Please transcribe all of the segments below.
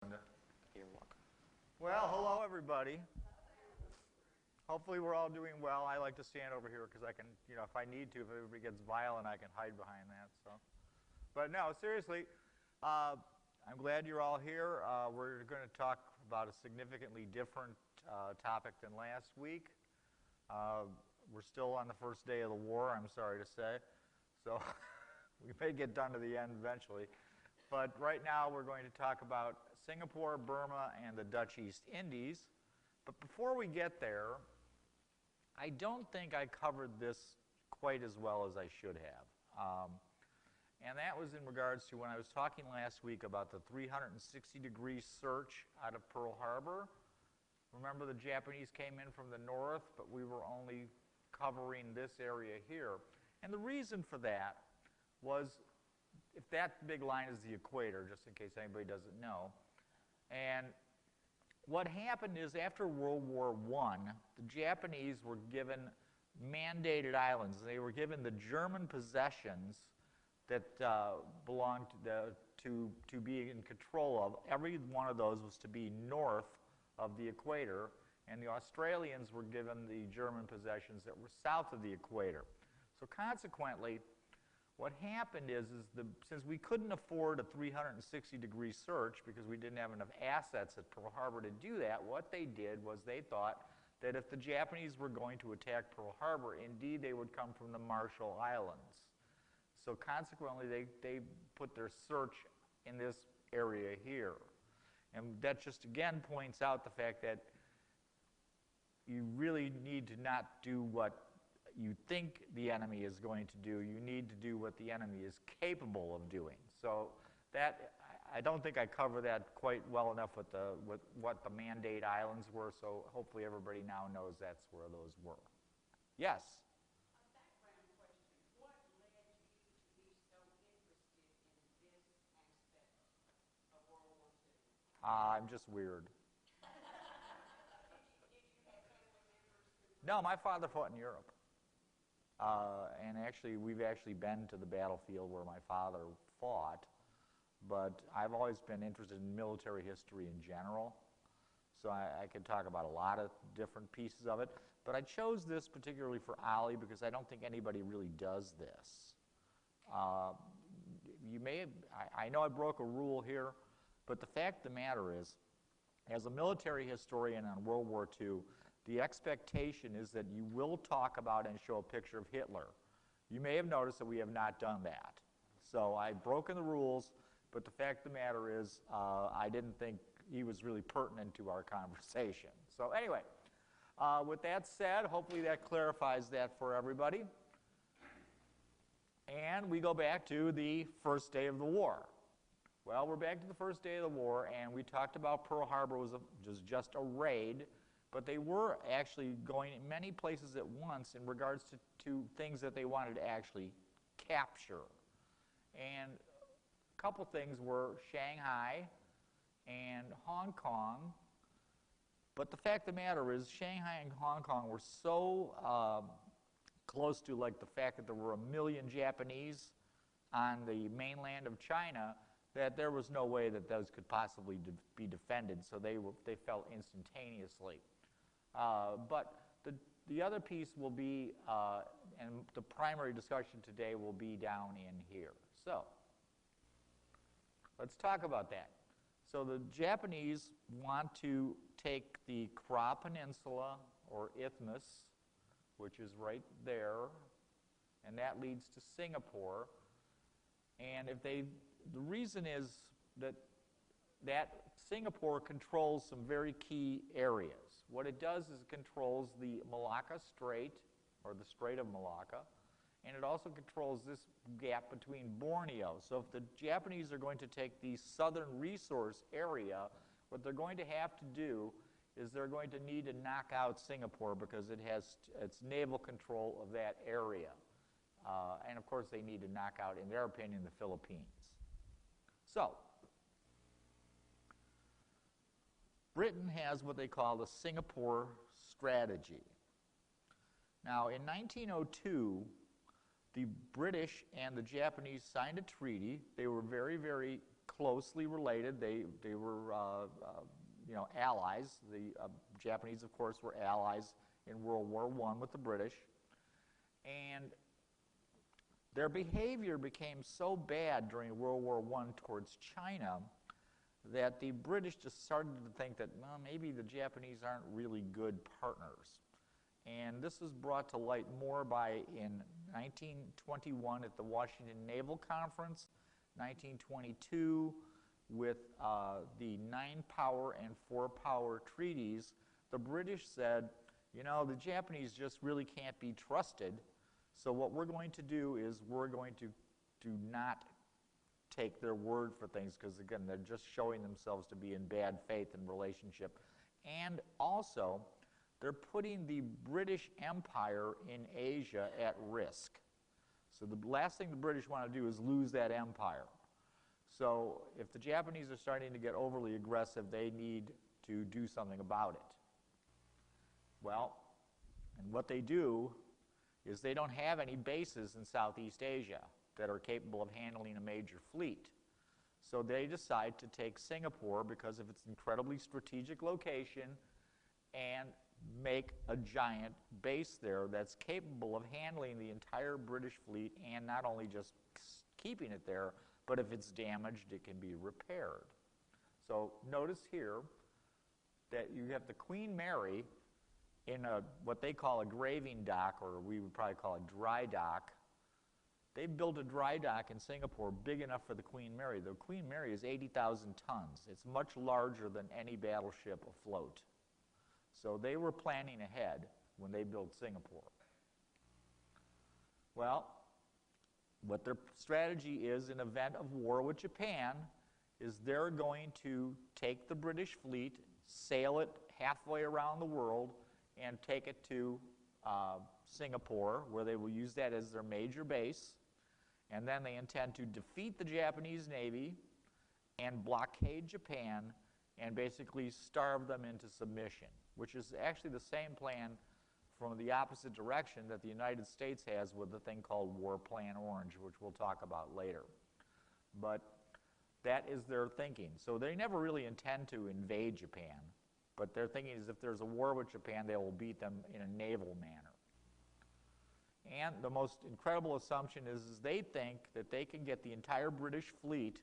You're welcome. Well, hello everybody. Hopefully we're all doing well. I like to stand over here because I can, if I need to, if everybody gets violent, I can hide behind that. But no, seriously, I'm glad you're all here. We're going to talk about a significantly different topic than last week. We're still on the first day of the war, I'm sorry to say. So we may get done to the end eventually. But right now we're going to talk about Singapore, Burma, and the Dutch East Indies. But before we get there, I don't think I covered this quite as well as I should have. And that was in regards to when I was talking last week about the 360-degree search out of Pearl Harbor. Remember, the Japanese came in from the north, but we were only covering this area here. And the reason for that was, if that big line is the equator, just in case anybody doesn't know. And what happened is, after World War I, the Japanese were given mandated islands. They were given the German possessions that belonged to be in control of. Every one of those was to be north of the equator, and the Australians were given the German possessions that were south of the equator. So consequently, what happened is since we couldn't afford a 360-degree search because we didn't have enough assets at Pearl Harbor to do that, what they did was they thought that if the Japanese were going to attack Pearl Harbor, indeed they would come from the Marshall Islands. So consequently, they put their search in this area here. And that just again points out the fact that you really need to not do what you think the enemy is going to do. You need to do what the enemy is capable of doing. So that, I don't think I cover that quite well enough with what the Mandate Islands were, so hopefully everybody now knows that's where those were. Yes? A background question. What led you to be so interested in this aspect of World War II? I'm just weird. Did you have family members? No, my father fought in Europe. And actually, we've actually been to the battlefield where my father fought, but I've always been interested in military history in general, so I could talk about a lot of different pieces of it. But I chose this particularly for Ollie because I don't think anybody really does this. You may have, I know I broke a rule here, but the fact of the matter is, as a military historian on World War II, the expectation is that you will talk about and show a picture of Hitler. You may have noticed that we have not done that. So I've broken the rules, but the fact of the matter is I didn't think he was really pertinent to our conversation. So anyway, with that said, hopefully that clarifies that for everybody. And we go back to the first day of the war. Well, we're back to the first day of the war, and we talked about Pearl Harbor was just a raid. But they were actually going in many places at once in regards to things that they wanted to actually capture. And a couple things were Shanghai and Hong Kong. But the fact of the matter is, Shanghai and Hong Kong were so close to like the fact that there were 1 million Japanese on the mainland of China that there was no way that those could possibly be defended. So they fell instantaneously. But the other piece will be, and the primary discussion today will be down in here. So let's talk about that. So the Japanese want to take the Kra Peninsula, or Isthmus, which is right there, and that leads to Singapore. And the reason is that Singapore controls some very key areas. What it does is it controls the Malacca Strait, or the Strait of Malacca, and it also controls this gap between Borneo. So if the Japanese are going to take the southern resource area, what they're going to have to do is they're going to need to knock out Singapore because it has its naval control of that area. And of course they need to knock out, in their opinion, the Philippines. So Britain has what they call the Singapore Strategy. Now, in 1902, the British and the Japanese signed a treaty. They were very, very closely related. They were you know, allies. The Japanese, of course, were allies in World War I with the British. And their behavior became so bad during World War I towards China that the British just started to think that, well, maybe the Japanese aren't really good partners. And this was brought to light more by in 1921 at the Washington Naval Conference, 1922 with the 9-power and 4-power treaties. The British said, you know, the Japanese just really can't be trusted, so what we're going to do is we're going to do not take their word for things, because again, they're just showing themselves to be in bad faith in relationship. And also, they're putting the British Empire in Asia at risk. So the last thing the British want to do is lose that empire. So if the Japanese are starting to get overly aggressive, they need to do something about it. Well, and what they do is they don't have any bases in Southeast Asia that are capable of handling a major fleet. So they decide to take Singapore because of its incredibly strategic location and make a giant base there that's capable of handling the entire British fleet, and not only just keeping it there, but if it's damaged, it can be repaired. So notice here that you have the Queen Mary in what they call a graving dock, or we would probably call a dry dock. They built a dry dock in Singapore big enough for the Queen Mary. The Queen Mary is 80,000 tons. It's much larger than any battleship afloat. So they were planning ahead when they built Singapore. Well, what their strategy is in event of war with Japan is they're going to take the British fleet, sail it halfway around the world, and take it to Singapore, where they will use that as their major base. And then they intend to defeat the Japanese Navy and blockade Japan and basically starve them into submission, which is actually the same plan from the opposite direction that the United States has with the thing called War Plan Orange, which we'll talk about later. But that is their thinking. So they never really intend to invade Japan, but their thinking is if there's a war with Japan, they will beat them in a naval manner. And the most incredible assumption is they think that they can get the entire British fleet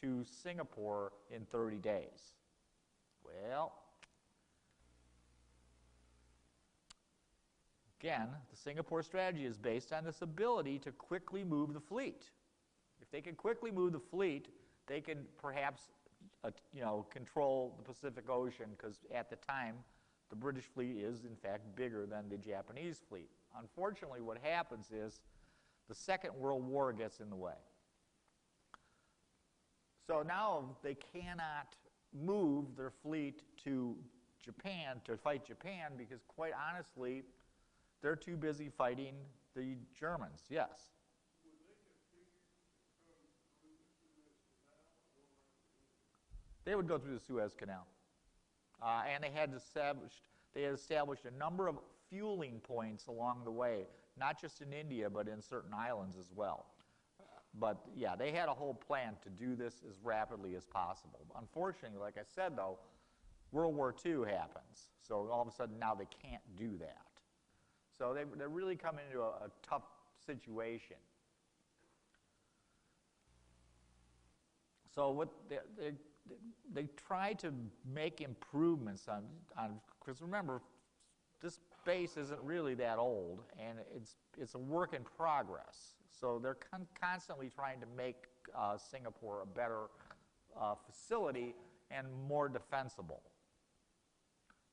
to Singapore in 30 days. Well, again, the Singapore strategy is based on this ability to quickly move the fleet. If they can quickly move the fleet, they can perhaps control the Pacific Ocean, because at the time, the British fleet is, in fact, bigger than the Japanese fleet. Unfortunately, what happens is the Second World War gets in the way. So now they cannot move their fleet to Japan to fight Japan because, quite honestly, they're too busy fighting the Germans. Yes? They would go through the Suez Canal. And they had established a number of fueling points along the way, not just in India, but in certain islands as well. But yeah, they had a whole plan to do this as rapidly as possible. Unfortunately, like I said though, World War II happens. So all of a sudden now they can't do that. So they're really coming into a tough situation. So what they try to make improvements on, because remember, this base isn't really that old, and it's a work in progress. So they're constantly trying to make Singapore a better facility and more defensible.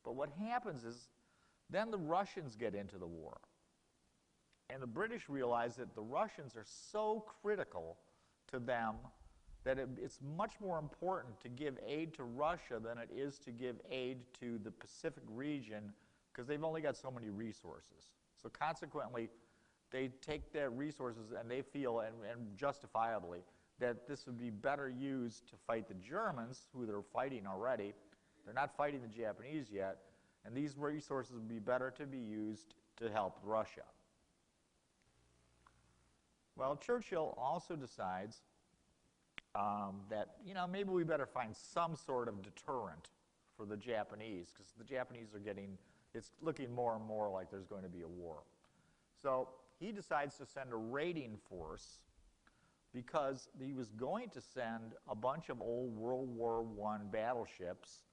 But what happens is, then the Russians get into the war. And the British realize that the Russians are so critical to them that it's much more important to give aid to Russia than it is to give aid to the Pacific region, because they've only got so many resources. So consequently, they take their resources and they feel, and justifiably, that this would be better used to fight the Germans, who they're fighting already. They're not fighting the Japanese yet, and these resources would be better to be used to help Russia. Well, Churchill also decides that, maybe we better find some sort of deterrent for the Japanese, because the Japanese are it's looking more and more like there's going to be a war. So he decides to send a raiding force because he was going to send a bunch of old World War I battleships,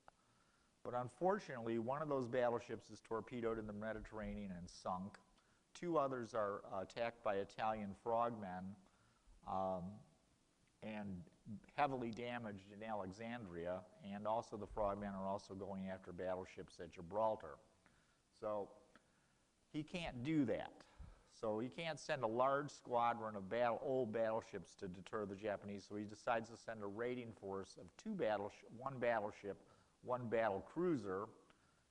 but unfortunately one of those battleships is torpedoed in the Mediterranean and sunk. Two others are attacked by Italian frogmen and heavily damaged in Alexandria, and also the frogmen are also going after battleships at Gibraltar. So he can't do that. So he can't send a large squadron of old battleships to deter the Japanese, so he decides to send a raiding force of one battleship, one battle cruiser.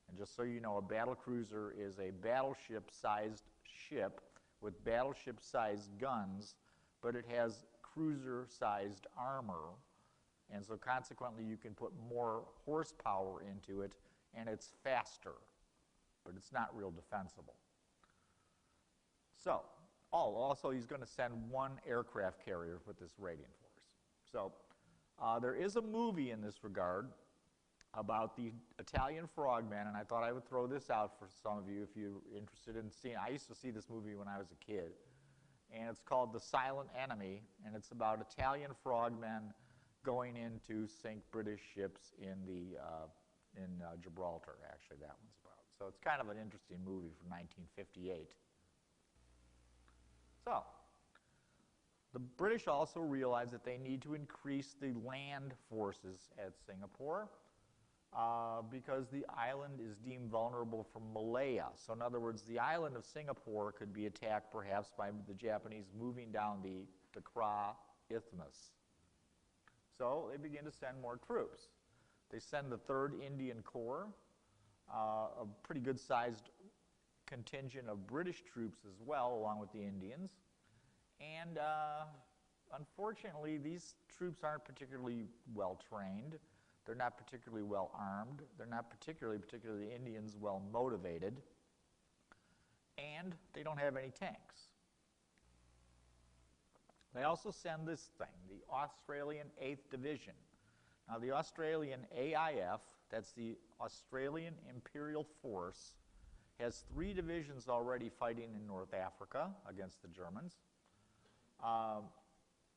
And just so you know, a battle cruiser is a battleship-sized ship with battleship-sized guns, but it has cruiser-sized armor, and so consequently you can put more horsepower into it, and it's faster, but it's not real defensible. So, also he's going to send one aircraft carrier with this raiding force. So, there is a movie in this regard about the Italian frogmen, and I thought I would throw this out for some of you if you're interested in seeing. I used to see this movie when I was a kid, and it's called The Silent Enemy, and it's about Italian frogmen going in to sink British ships in Gibraltar, actually, that one's about. So it's kind of an interesting movie from 1958. So, the British also realize that they need to increase the land forces at Singapore because the island is deemed vulnerable from Malaya. So in other words, the island of Singapore could be attacked perhaps by the Japanese moving down the Kra Isthmus. So they begin to send more troops. They send the 3rd Indian Corps, a pretty good-sized contingent of British troops as well, along with the Indians. And unfortunately, these troops aren't particularly well trained. They're not particularly well armed. They're not particularly the Indians, well motivated. And they don't have any tanks. They also send this thing, the Australian 8th Division. Now, the Australian AIF, that's the Australian Imperial Force, has 3 divisions already fighting in North Africa against the Germans.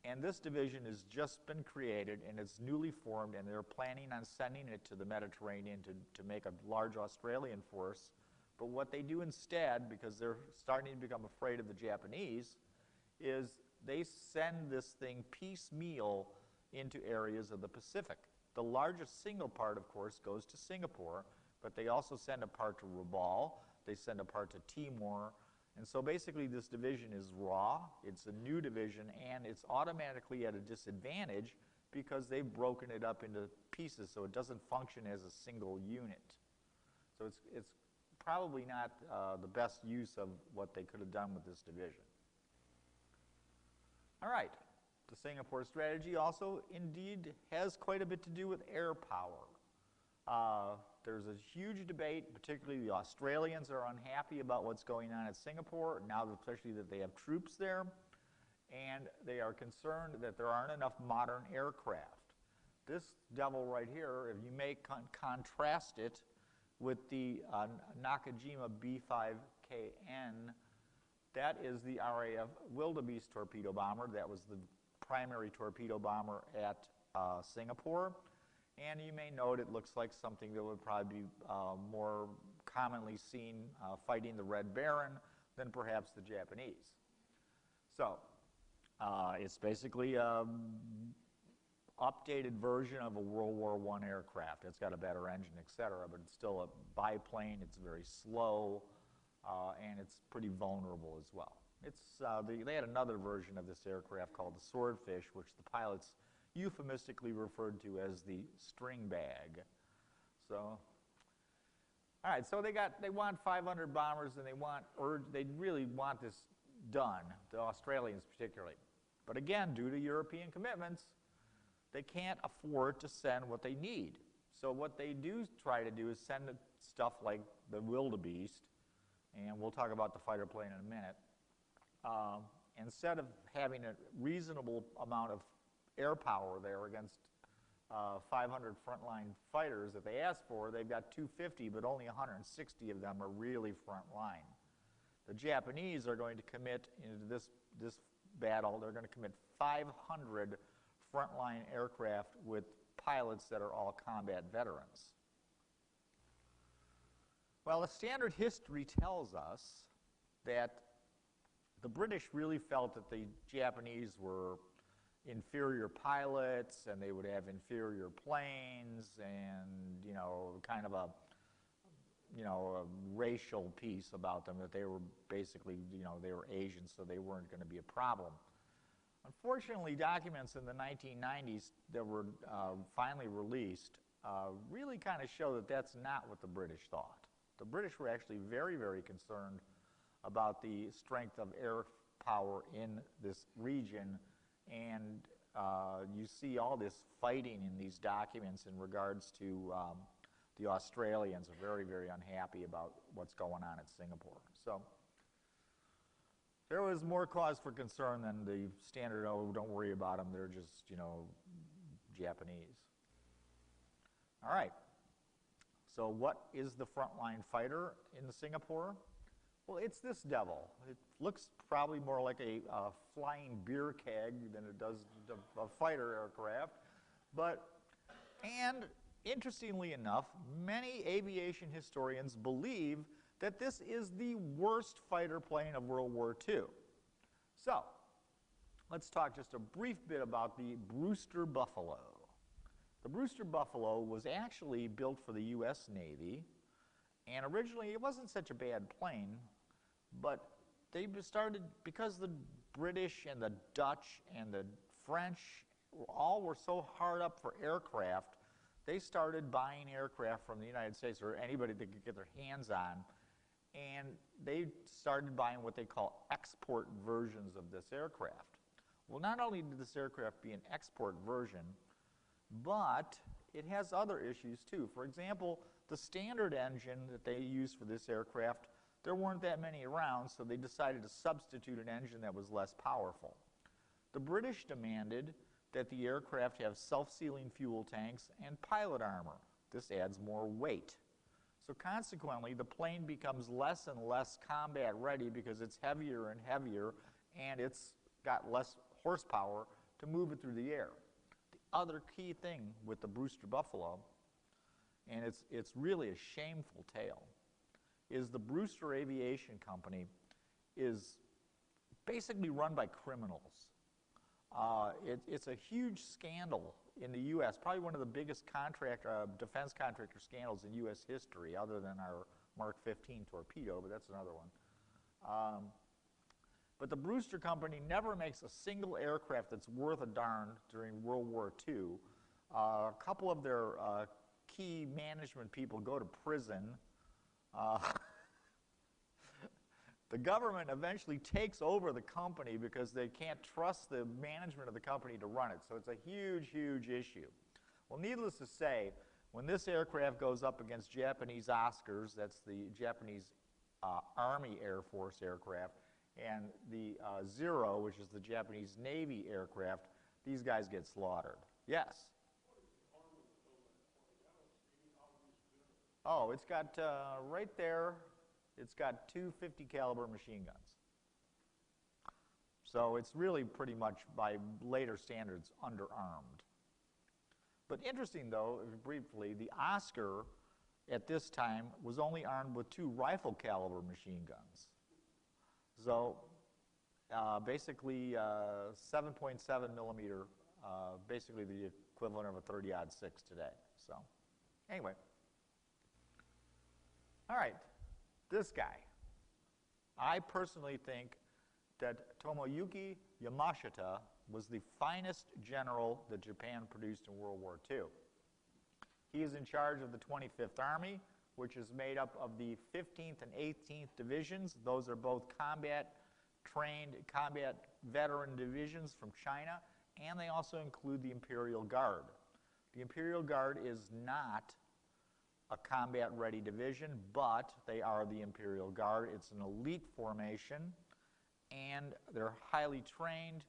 And this division has just been created, and it's newly formed, and they're planning on sending it to the Mediterranean to make a large Australian force. But what they do instead, because they're starting to become afraid of the Japanese, is they send this thing piecemeal into areas of the Pacific. The largest single part, of course, goes to Singapore, but they also send a part to Rabaul, they send a part to Timor, and so basically this division is raw, it's a new division, and it's automatically at a disadvantage because they've broken it up into pieces so it doesn't function as a single unit. So it's probably not the best use of what they could have done with this division. All right, the Singapore strategy also indeed has quite a bit to do with air power. There's a huge debate, particularly the Australians are unhappy about what's going on at Singapore, now especially that they have troops there, and they are concerned that there aren't enough modern aircraft. This devil right here, if you may contrast it with the Nakajima B-5KN, that is the RAF Wildebeest torpedo bomber. That was the primary torpedo bomber at Singapore. And you may note it looks like something that would probably be more commonly seen fighting the Red Baron than perhaps the Japanese. So it's basically an updated version of a World War I aircraft. It's got a better engine, etc., but it's still a biplane. It's very slow, and it's pretty vulnerable as well. They had another version of this aircraft called the Swordfish, which the pilots euphemistically referred to as the string bag. So, all right, so they want 500 bombers, and they really want this done, the Australians particularly. But again, due to European commitments, they can't afford to send what they need. So what they do try to do is send stuff like the Wildebeest, and we'll talk about the fighter plane in a minute. Instead of having a reasonable amount of air power there against 500 frontline fighters that they asked for. They've got 250, but only 160 of them are really frontline. The Japanese are going to commit into this battle, they're going to commit 500 frontline aircraft with pilots that are all combat veterans. Well, the standard history tells us that the British really felt that the Japanese were inferior pilots and they would have inferior planes and, you know, kind of a racial piece about them, that they were basically, you know, they were Asian, so they weren't going to be a problem. Unfortunately, documents in the 1990s that were finally released really kind of show that that's not what the British thought. The British were actually very, very concerned about the strength of air power in this region, and you see all this fighting in these documents in regards to the Australians are very, very unhappy about what's going on in Singapore. So there was more cause for concern than the standard, oh, don't worry about them, they're just, you know, Japanese. All right. So what is the frontline fighter in Singapore? Well, it's this devil. It looks probably more like a flying beer keg than it does a fighter aircraft. And interestingly enough, many aviation historians believe that this is the worst fighter plane of World War II. So, let's talk just a brief bit about the Brewster Buffalo. The Brewster Buffalo was actually built for the U.S. Navy, and originally it wasn't such a bad plane, but they started, because the British and the Dutch and the French all were so hard up for aircraft, they started buying aircraft from the United States, or anybody they could get their hands on, and they started buying what they call export versions of this aircraft. Well, not only did this aircraft be an export version, but it has other issues too. For example, the standard engine that they used for this aircraft, there weren't that many around, so they decided to substitute an engine that was less powerful. The British demanded that the aircraft have self-sealing fuel tanks and pilot armor. This adds more weight. So consequently, the plane becomes less and less combat ready because it's heavier and heavier, and it's got less horsepower to move it through the air. The other key thing with the Brewster Buffalo, and it's really a shameful tale, is the Brewster Aviation Company is basically run by criminals. It's a huge scandal in the U.S., probably one of the biggest defense contractor scandals in U.S. history, other than our Mark 15 torpedo, but that's another one. But the Brewster Company never makes a single aircraft that's worth a darn during World War II. A couple of their key management people go to prison. The government eventually takes over the company because they can't trust the management of the company to run it. So it's a huge, huge issue. Well, needless to say, when this aircraft goes up against Japanese Oscars, that's the Japanese Army Air Force aircraft, and the Zero, which is the Japanese Navy aircraft, these guys get slaughtered. Yes? Oh, it's got right there, it's got two 50 caliber machine guns. So it's really pretty much, by later standards, underarmed. But interesting though, briefly, the Oscar at this time was only armed with two rifle caliber machine guns. So basically 7.7 millimeter, basically the equivalent of a 30-06 today. So anyway. All right, this guy. I personally think that Tomoyuki Yamashita was the finest general that Japan produced in World War II. He is in charge of the 25th Army, which is made up of the 15th and 18th divisions. Those are both combat-trained, combat veteran divisions from China, and they also include the Imperial Guard. The Imperial Guard is not a combat-ready division, but they are the Imperial Guard. It's an elite formation, and they're highly trained,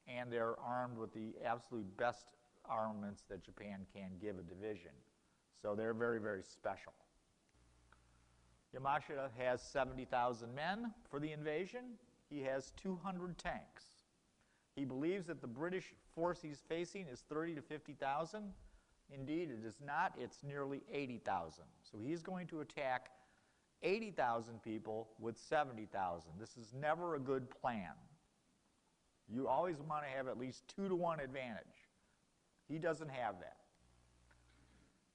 and they're armed with the absolute best armaments that Japan can give a division. So they're very, very special. Yamashita has 70,000 men for the invasion. He has 200 tanks. He believes that the British force he's facing is 30 to 50,000. Indeed, it is not. It's nearly 80,000. So he's going to attack 80,000 people with 70,000. This is never a good plan. You always want to have at least 2-to-1 advantage. He doesn't have that.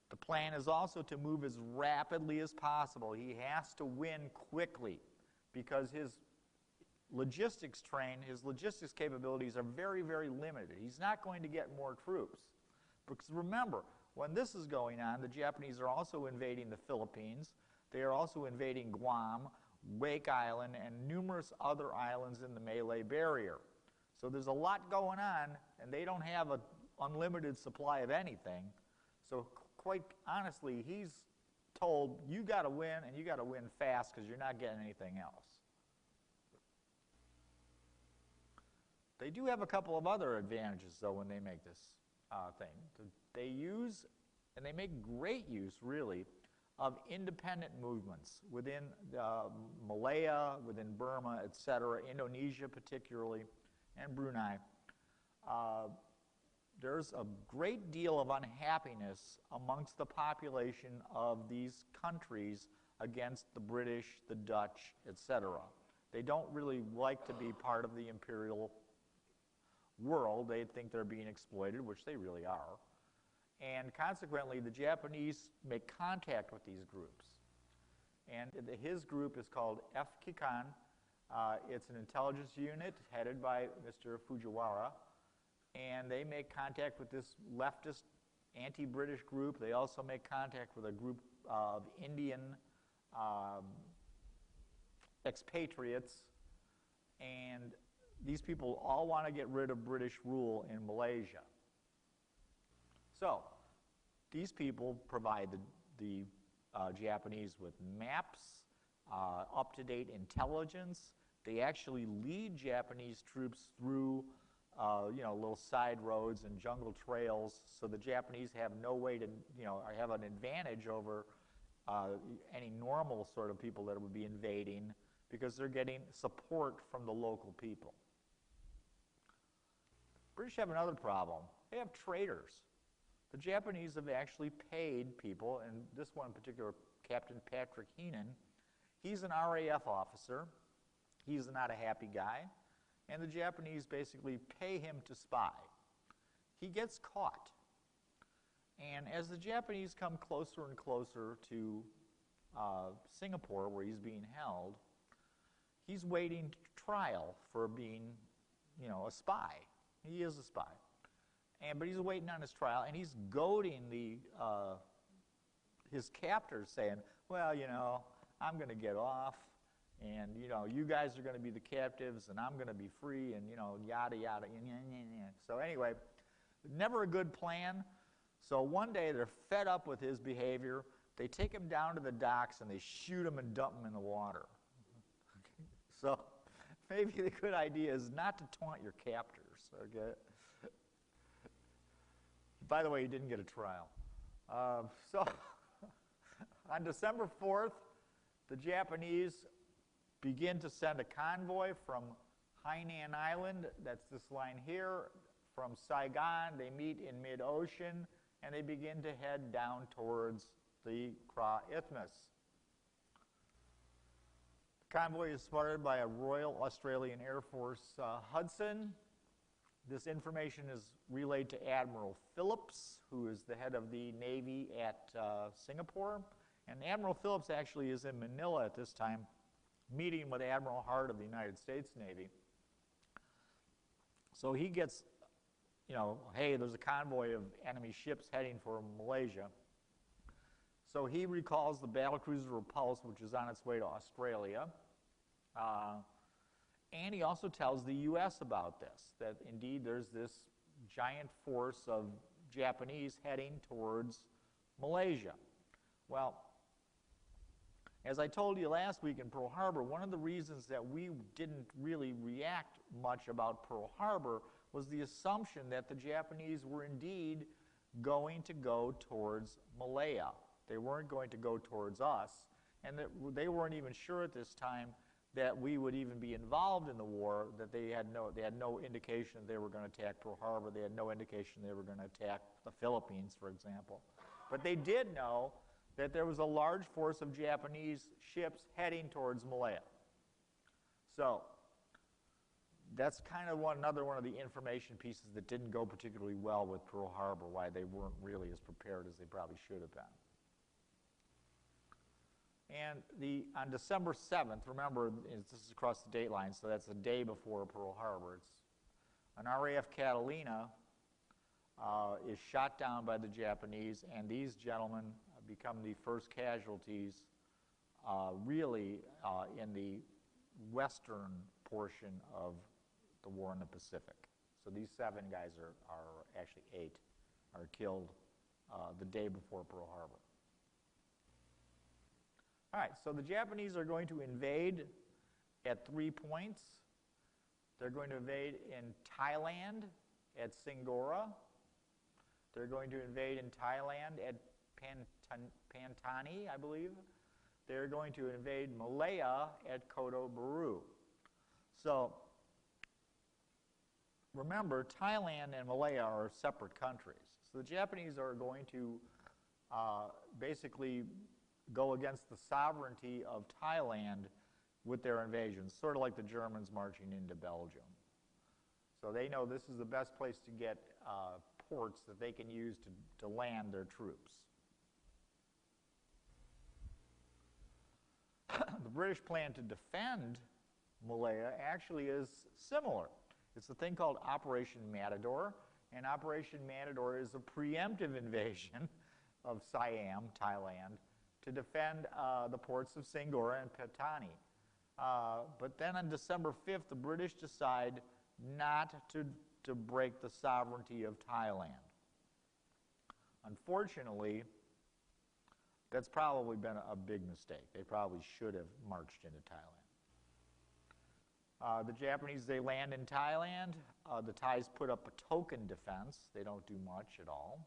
The plan is also to move as rapidly as possible. He has to win quickly because his logistics capabilities are very, very limited. He's not going to get more troops. Because remember, when this is going on, the Japanese are also invading the Philippines. They are also invading Guam, Wake Island, and numerous other islands in the Malay Barrier. So there's a lot going on, and they don't have an unlimited supply of anything. So quite honestly, he's told, you got to win, and you got to win fast because you're not getting anything else. They do have a couple of other advantages, though, when they make this thing. They use, and they make great use, really, of independent movements within Malaya, within Burma, etc., Indonesia particularly, and Brunei. There's a great deal of unhappiness amongst the population of these countries against the British, the Dutch, etc. They don't really like to be part of the imperial world. They think they're being exploited, which they really are. And consequently, the Japanese make contact with these groups. And his group is called FKIKAN. It's an intelligence unit headed by Mr. Fujiwara. And they make contact with this leftist anti-British group. They also make contact with a group of Indian expatriates. And these people all want to get rid of British rule in Malaysia. So these people provide the Japanese with maps, up-to-date intelligence. They actually lead Japanese troops through little side roads and jungle trails, so the Japanese have no way to, have an advantage over any normal sort of people that would be invading because they're getting support from the local people. British have another problem. They have traitors. The Japanese have actually paid people, and this one in particular, Captain Patrick Heenan, he's an RAF officer. He's not a happy guy. And the Japanese basically pay him to spy. He gets caught. And as the Japanese come closer and closer to Singapore, where he's being held, he's waiting trial for being, a spy. He is a spy. But he's waiting on his trial, and he's goading his captors, saying, well, I'm going to get off, and, you guys are going to be the captives, and I'm going to be free, and, yada, yada. So anyway, never a good plan. So one day they're fed up with his behavior. They take him down to the docks, and they shoot him and dump him in the water. So maybe the good idea is not to taunt your captors, okay? By the way, he didn't get a trial. So on December 4th, the Japanese begin to send a convoy from Hainan Island, that's this line here, from Saigon. They meet in mid-ocean, and they begin to head down towards the Kra Isthmus. The convoy is spotted by a Royal Australian Air Force Hudson. This information is relayed to Admiral Phillips, who is the head of the Navy at Singapore. And Admiral Phillips actually is in Manila at this time, meeting with Admiral Hart of the United States Navy. So he gets, hey, there's a convoy of enemy ships heading for Malaysia. So he recalls the battlecruiser Repulse, which is on its way to Australia. And he also tells the U.S. about this, that indeed there's this giant force of Japanese heading towards Malaysia. Well, as I told you last week in Pearl Harbor, one of the reasons that we didn't really react much about Pearl Harbor was the assumption that the Japanese were indeed going to go towards Malaya. They weren't going to go towards us, and that they weren't even sure at this time that we would even be involved in the war, that they had no indication they were going to attack Pearl Harbor. They had no indication they were going to attack the Philippines, for example. But they did know that there was a large force of Japanese ships heading towards Malaya. So that's kind of another one of the information pieces that didn't go particularly well with Pearl Harbor, why they weren't really as prepared as they probably should have been. And on December 7th, remember, this is across the date line, so that's the day before Pearl Harbor. It's an RAF Catalina is shot down by the Japanese, and these gentlemen become the first casualties really in the western portion of the war in the Pacific. So these 7 guys are actually 8, are killed the day before Pearl Harbor. All right, so the Japanese are going to invade at 3 points. They're going to invade in Thailand at Singora. They're going to invade in Thailand at Pantani, I believe. They're going to invade Malaya at Kota Baru. So remember, Thailand and Malaya are separate countries. So the Japanese are going to basically go against the sovereignty of Thailand with their invasions, sort of like the Germans marching into Belgium. So they know this is the best place to get ports that they can use to land their troops. The British plan to defend Malaya actually is similar. It's a thing called Operation Matador, and Operation Matador is a preemptive invasion of Siam, Thailand, to defend the ports of Singora and Patani. But then on December 5th, the British decide not to break the sovereignty of Thailand. Unfortunately, that's probably been a big mistake. They probably should have marched into Thailand. The Japanese, they land in Thailand. The Thais put up a token defense. They don't do much at all.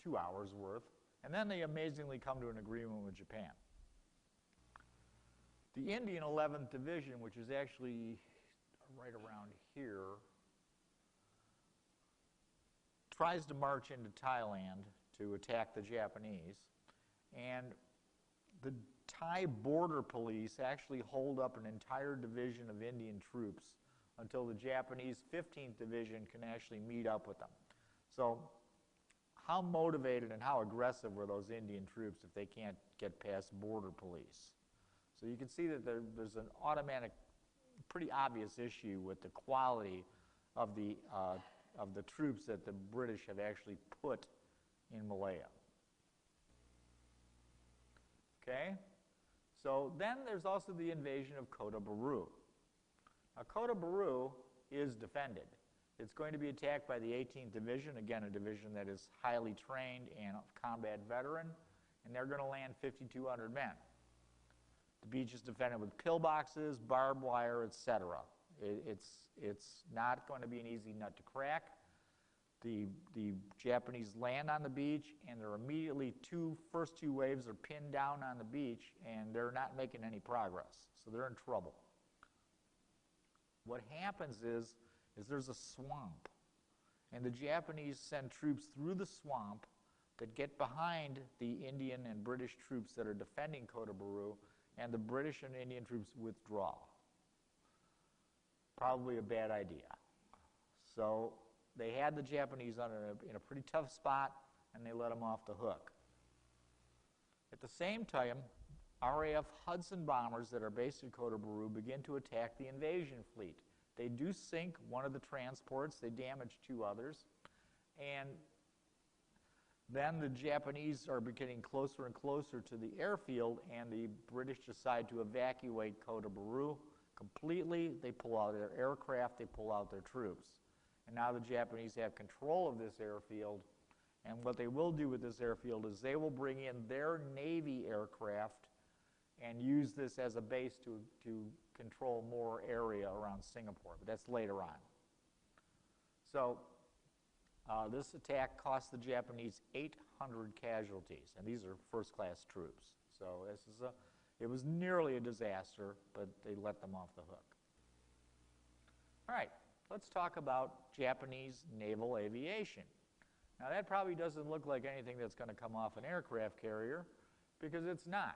2 hours worth. And then they amazingly come to an agreement with Japan. The Indian 11th Division, which is actually right around here, tries to march into Thailand to attack the Japanese. And the Thai border police actually hold up an entire division of Indian troops until the Japanese 15th Division can actually meet up with them. So how motivated and how aggressive were those Indian troops if they can't get past border police? So you can see that there's an automatic, pretty obvious issue with the quality of the troops that the British have actually put in Malaya. Okay? So then there's also the invasion of Kota Baru. Now Kota Baru is defended. It's going to be attacked by the 18th Division, again, a division that is highly trained and combat veteran, and they're going to land 5,200 men. The beach is defended with pillboxes, barbed wire, etc. It's not going to be an easy nut to crack. The Japanese land on the beach, and they're immediately first two waves are pinned down on the beach, and they're not making any progress. So they're in trouble. What happens is there's a swamp, and the Japanese send troops through the swamp that get behind the Indian and British troops that are defending Kota Baru, and the British and Indian troops withdraw. Probably a bad idea. So they had the Japanese in a pretty tough spot, and they let them off the hook. At the same time, RAF Hudson bombers that are based in Kota Baru begin to attack the invasion fleet. They do sink one of the transports. They damage 2 others. And then the Japanese are getting closer and closer to the airfield, and the British decide to evacuate Kota Baru completely. They pull out their aircraft. They pull out their troops. And now the Japanese have control of this airfield. And what they will do with this airfield is they will bring in their Navy aircraft and use this as a base to control more area around Singapore, but that's later on. So this attack cost the Japanese 800 casualties, and these are first-class troops. So it was nearly a disaster, but they let them off the hook. All right, let's talk about Japanese naval aviation. Now that probably doesn't look like anything that's going to come off an aircraft carrier, because it's not.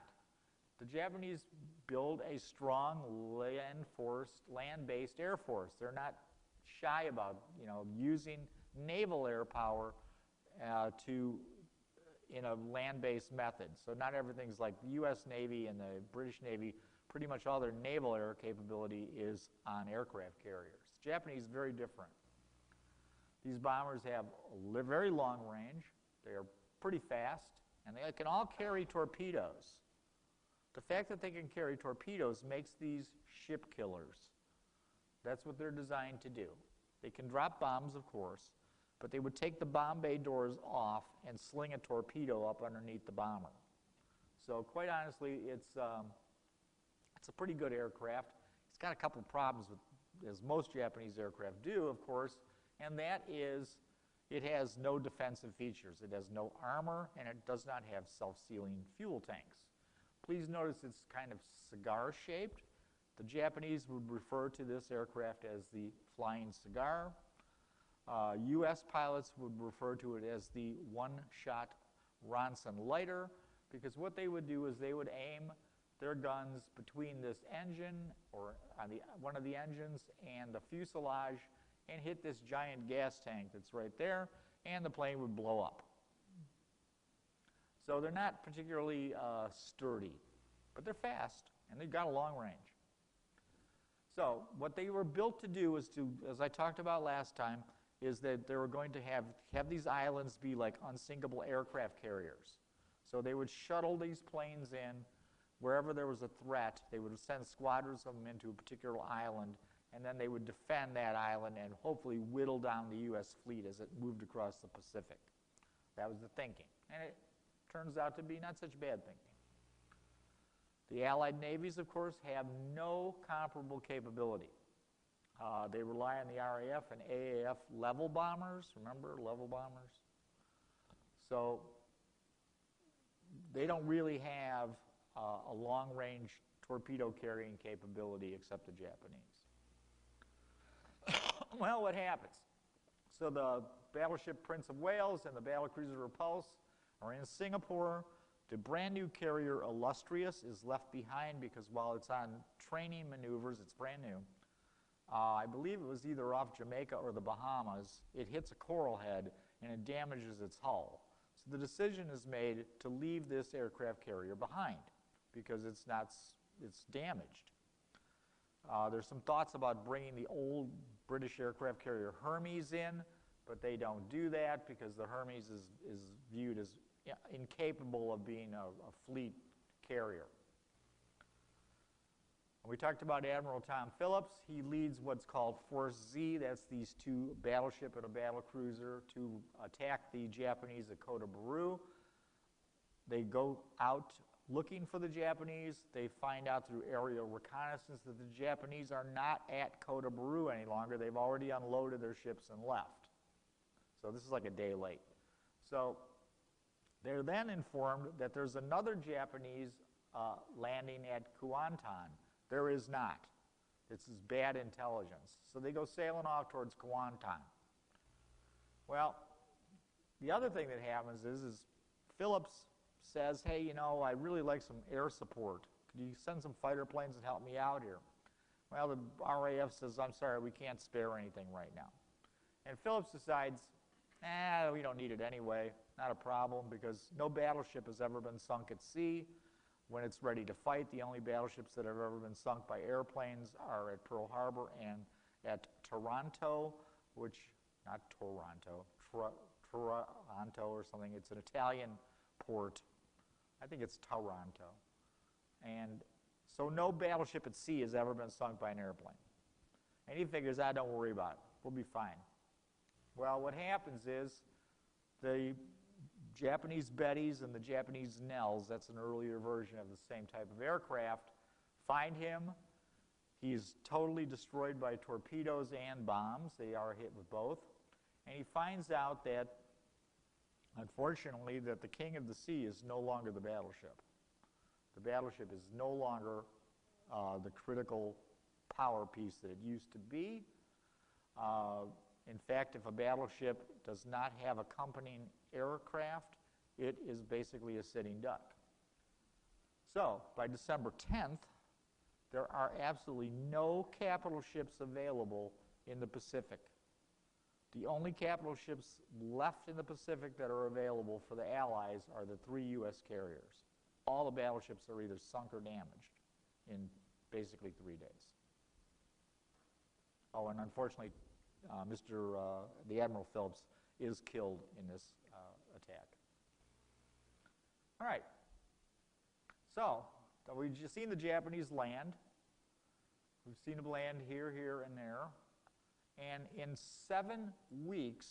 The Japanese build a strong land-based air force. They're not shy about using naval air power in a land-based method. So not everything's like the U.S. Navy and the British Navy. Pretty much all their naval air capability is on aircraft carriers. The Japanese very different. These bombers have a very long range. They are pretty fast, and they can all carry torpedoes. The fact that they can carry torpedoes makes these ship killers. That's what they're designed to do. They can drop bombs, of course, but they would take the bomb bay doors off and sling a torpedo up underneath the bomber. So quite honestly, it's a pretty good aircraft. It's got a couple problems, as most Japanese aircraft do, of course, and that is it has no defensive features. It has no armor, and it does not have self-sealing fuel tanks. Please notice it's kind of cigar-shaped. The Japanese would refer to this aircraft as the Flying Cigar. U.S. pilots would refer to it as the one-shot Ronson lighter, because what they would do is they would aim their guns between this engine, or on one of the engines, and the fuselage, and hit this giant gas tank that's right there, and the plane would blow up. So they're not particularly sturdy, but they're fast, and they've got a long range. So what they were built to do is to, as I talked about last time, is that they were going to have these islands be like unsinkable aircraft carriers. So they would shuttle these planes in. Wherever there was a threat, they would send squadrons of them into a particular island, and then they would defend that island and hopefully whittle down the U.S. fleet as it moved across the Pacific. That was the thinking. And it turns out to be not such bad thinking. The Allied navies, of course, have no comparable capability. They rely on the RAF and AAF level bombers. Remember, level bombers? So they don't really have a long-range torpedo carrying capability except the Japanese. Well, what happens? So the battleship Prince of Wales and the battlecruiser Repulse are in Singapore. The brand new carrier Illustrious is left behind because while it's on training maneuvers, it's brand new. I believe it was either off Jamaica or the Bahamas. It hits a coral head and it damages its hull. So the decision is made to leave this aircraft carrier behind because it's damaged. There's some thoughts about bringing the old British aircraft carrier Hermes in, but they don't do that because the Hermes is viewed as incapable of being a fleet carrier. We talked about Admiral Tom Phillips. He leads what's called Force Z. That's these two, battleship and a battlecruiser, to attack the Japanese at Kota Baru. They go out looking for the Japanese. They find out through aerial reconnaissance that the Japanese are not at Kota Baru any longer. They've already unloaded their ships and left. So this is like a day late. So they're then informed that there's another Japanese landing at Kuantan. There is not. This is bad intelligence. So they go sailing off towards Kuantan. Well, the other thing that happens is Phillips says, hey, I really like some air support. Could you send some fighter planes and help me out here? Well, the RAF says, I'm sorry, we can't spare anything right now. And Phillips decides, we don't need it anyway. Not a problem, because no battleship has ever been sunk at sea when it's ready to fight. The only battleships that have ever been sunk by airplanes are at Pearl Harbor and at Taranto, which, not Toronto, Taranto or something. It's an Italian port. I think it's Taranto. And so no battleship at sea has ever been sunk by an airplane. And he figures, don't worry about it. We'll be fine. Well, what happens is the Japanese Bettys and the Japanese Nels, that's an earlier version of the same type of aircraft, find him. He's totally destroyed by torpedoes and bombs. They are hit with both. And he finds out that, unfortunately, that the King of the Sea is no longer the battleship. The battleship is no longer the critical power piece that it used to be. In fact, if a battleship does not have accompanying aircraft, it is basically a sitting duck. So, by December 10th, there are absolutely no capital ships available in the Pacific. The only capital ships left in the Pacific that are available for the Allies are the 3 U.S. carriers. All the battleships are either sunk or damaged in basically 3 days. Oh, and unfortunately, the Admiral Phillips is killed in this attack. All right. So, we've just seen the Japanese land. We've seen them land here, here, and there. And in 7 weeks,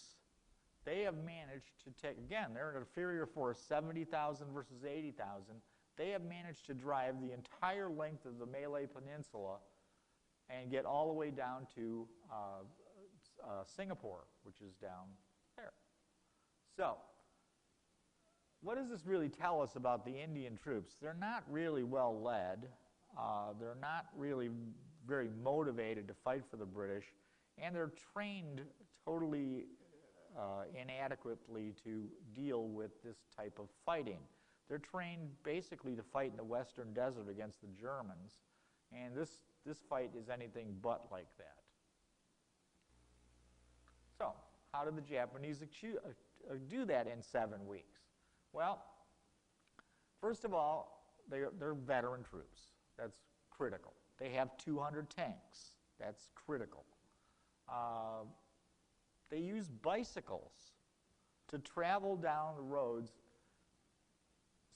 they have managed to take, again, they're an inferior force, 70,000 versus 80,000. They have managed to drive the entire length of the Malay Peninsula and get all the way down to Singapore, which is down there. So, what does this really tell us about the Indian troops? They're not really well led. They're not really very motivated to fight for the British, and they're trained totally inadequately to deal with this type of fighting. They're trained basically to fight in the Western Desert against the Germans, and this fight is anything but like that. So, how did the Japanese do that in 7 weeks? Well, first of all, they're veteran troops. That's critical. They have 200 tanks. That's critical. They use bicycles to travel down the roads,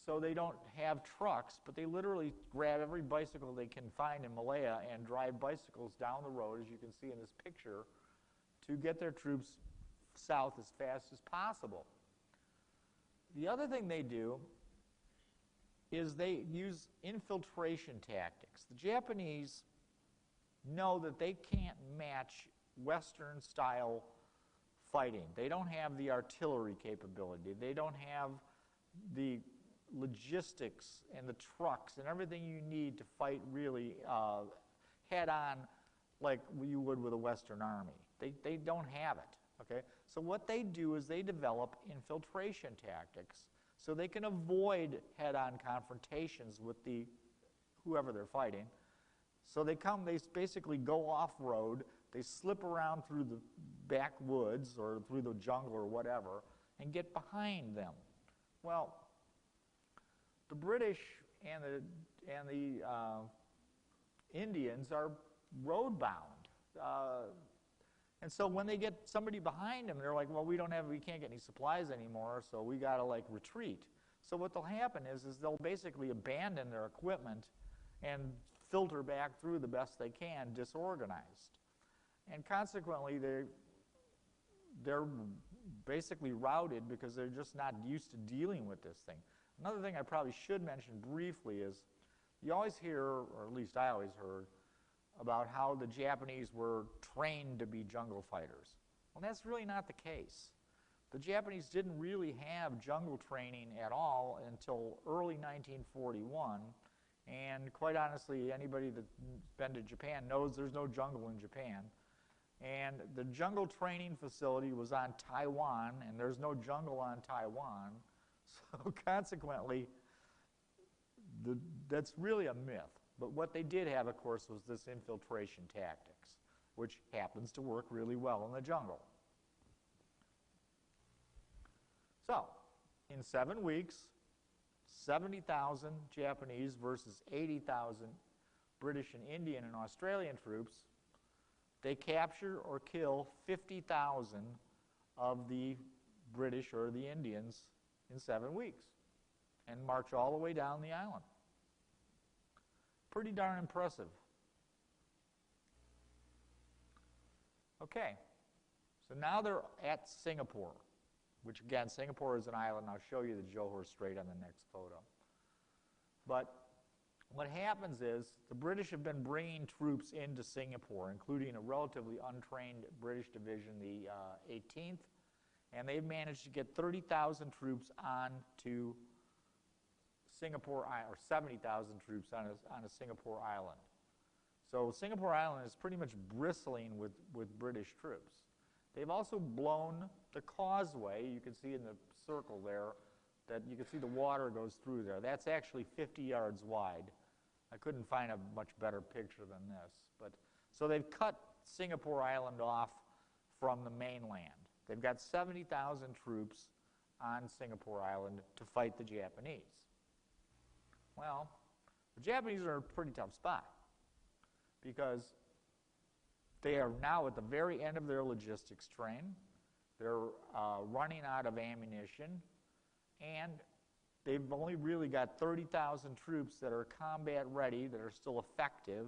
so they don't have trucks, but they literally grab every bicycle they can find in Malaya and drive bicycles down the road, as you can see in this picture, to get their troops south as fast as possible. The other thing they do is they use infiltration tactics. The Japanese know that they can't match Western-style fighting. They don't have the artillery capability. They don't have the logistics and the trucks and everything you need to fight really head-on like you would with a Western army. They don't have it, okay? So what they do is they develop infiltration tactics so they can avoid head-on confrontations with whoever they're fighting. So they basically go off-road, they slip around through the backwoods or through the jungle or whatever and get behind them. Well, the British and the Indians are road-bound. And so when they get somebody behind them, they're like, well, we can't get any supplies anymore, so we got to like retreat. So what will happen is they'll basically abandon their equipment and filter back through the best they can, disorganized. And consequently, they're basically routed because they're just not used to dealing with this thing. Another thing I probably should mention briefly is you always hear, or at least I always heard, about how the Japanese were trained to be jungle fighters. Well, that's really not the case. The Japanese didn't really have jungle training at all until early 1941, and quite honestly, anybody that's been to Japan knows there's no jungle in Japan. And the jungle training facility was on Taiwan, and there's no jungle on Taiwan. So consequently, that's really a myth. But what they did have, of course, was this infiltration tactics, which happens to work really well in the jungle. So, in 7 weeks, 70,000 Japanese versus 80,000 British and Indian and Australian troops, they capture or kill 50,000 of the British or the Indians in 7 weeks and march all the way down the island. Pretty darn impressive. Okay, so now they're at Singapore, which again, Singapore is an island. I'll show you the Johor Strait on the next photo. But What happens is the British have been bringing troops into Singapore, including a relatively untrained British division, the 18th, and they've managed to get 30,000 troops onto Singapore, or 70,000 troops on a Singapore island. So Singapore Island is pretty much bristling with British troops. They've also blown the causeway. You can see in the circle there that you can see the water goes through there. That's actually 50 yards wide. I couldn't find a much better picture than this. So they've cut Singapore Island off from the mainland. They've got 70,000 troops on Singapore Island to fight the Japanese. Well, the Japanese are in a pretty tough spot because they are now at the very end of their logistics train. They're running out of ammunition, and they've only really got 30,000 troops that are combat ready, that are still effective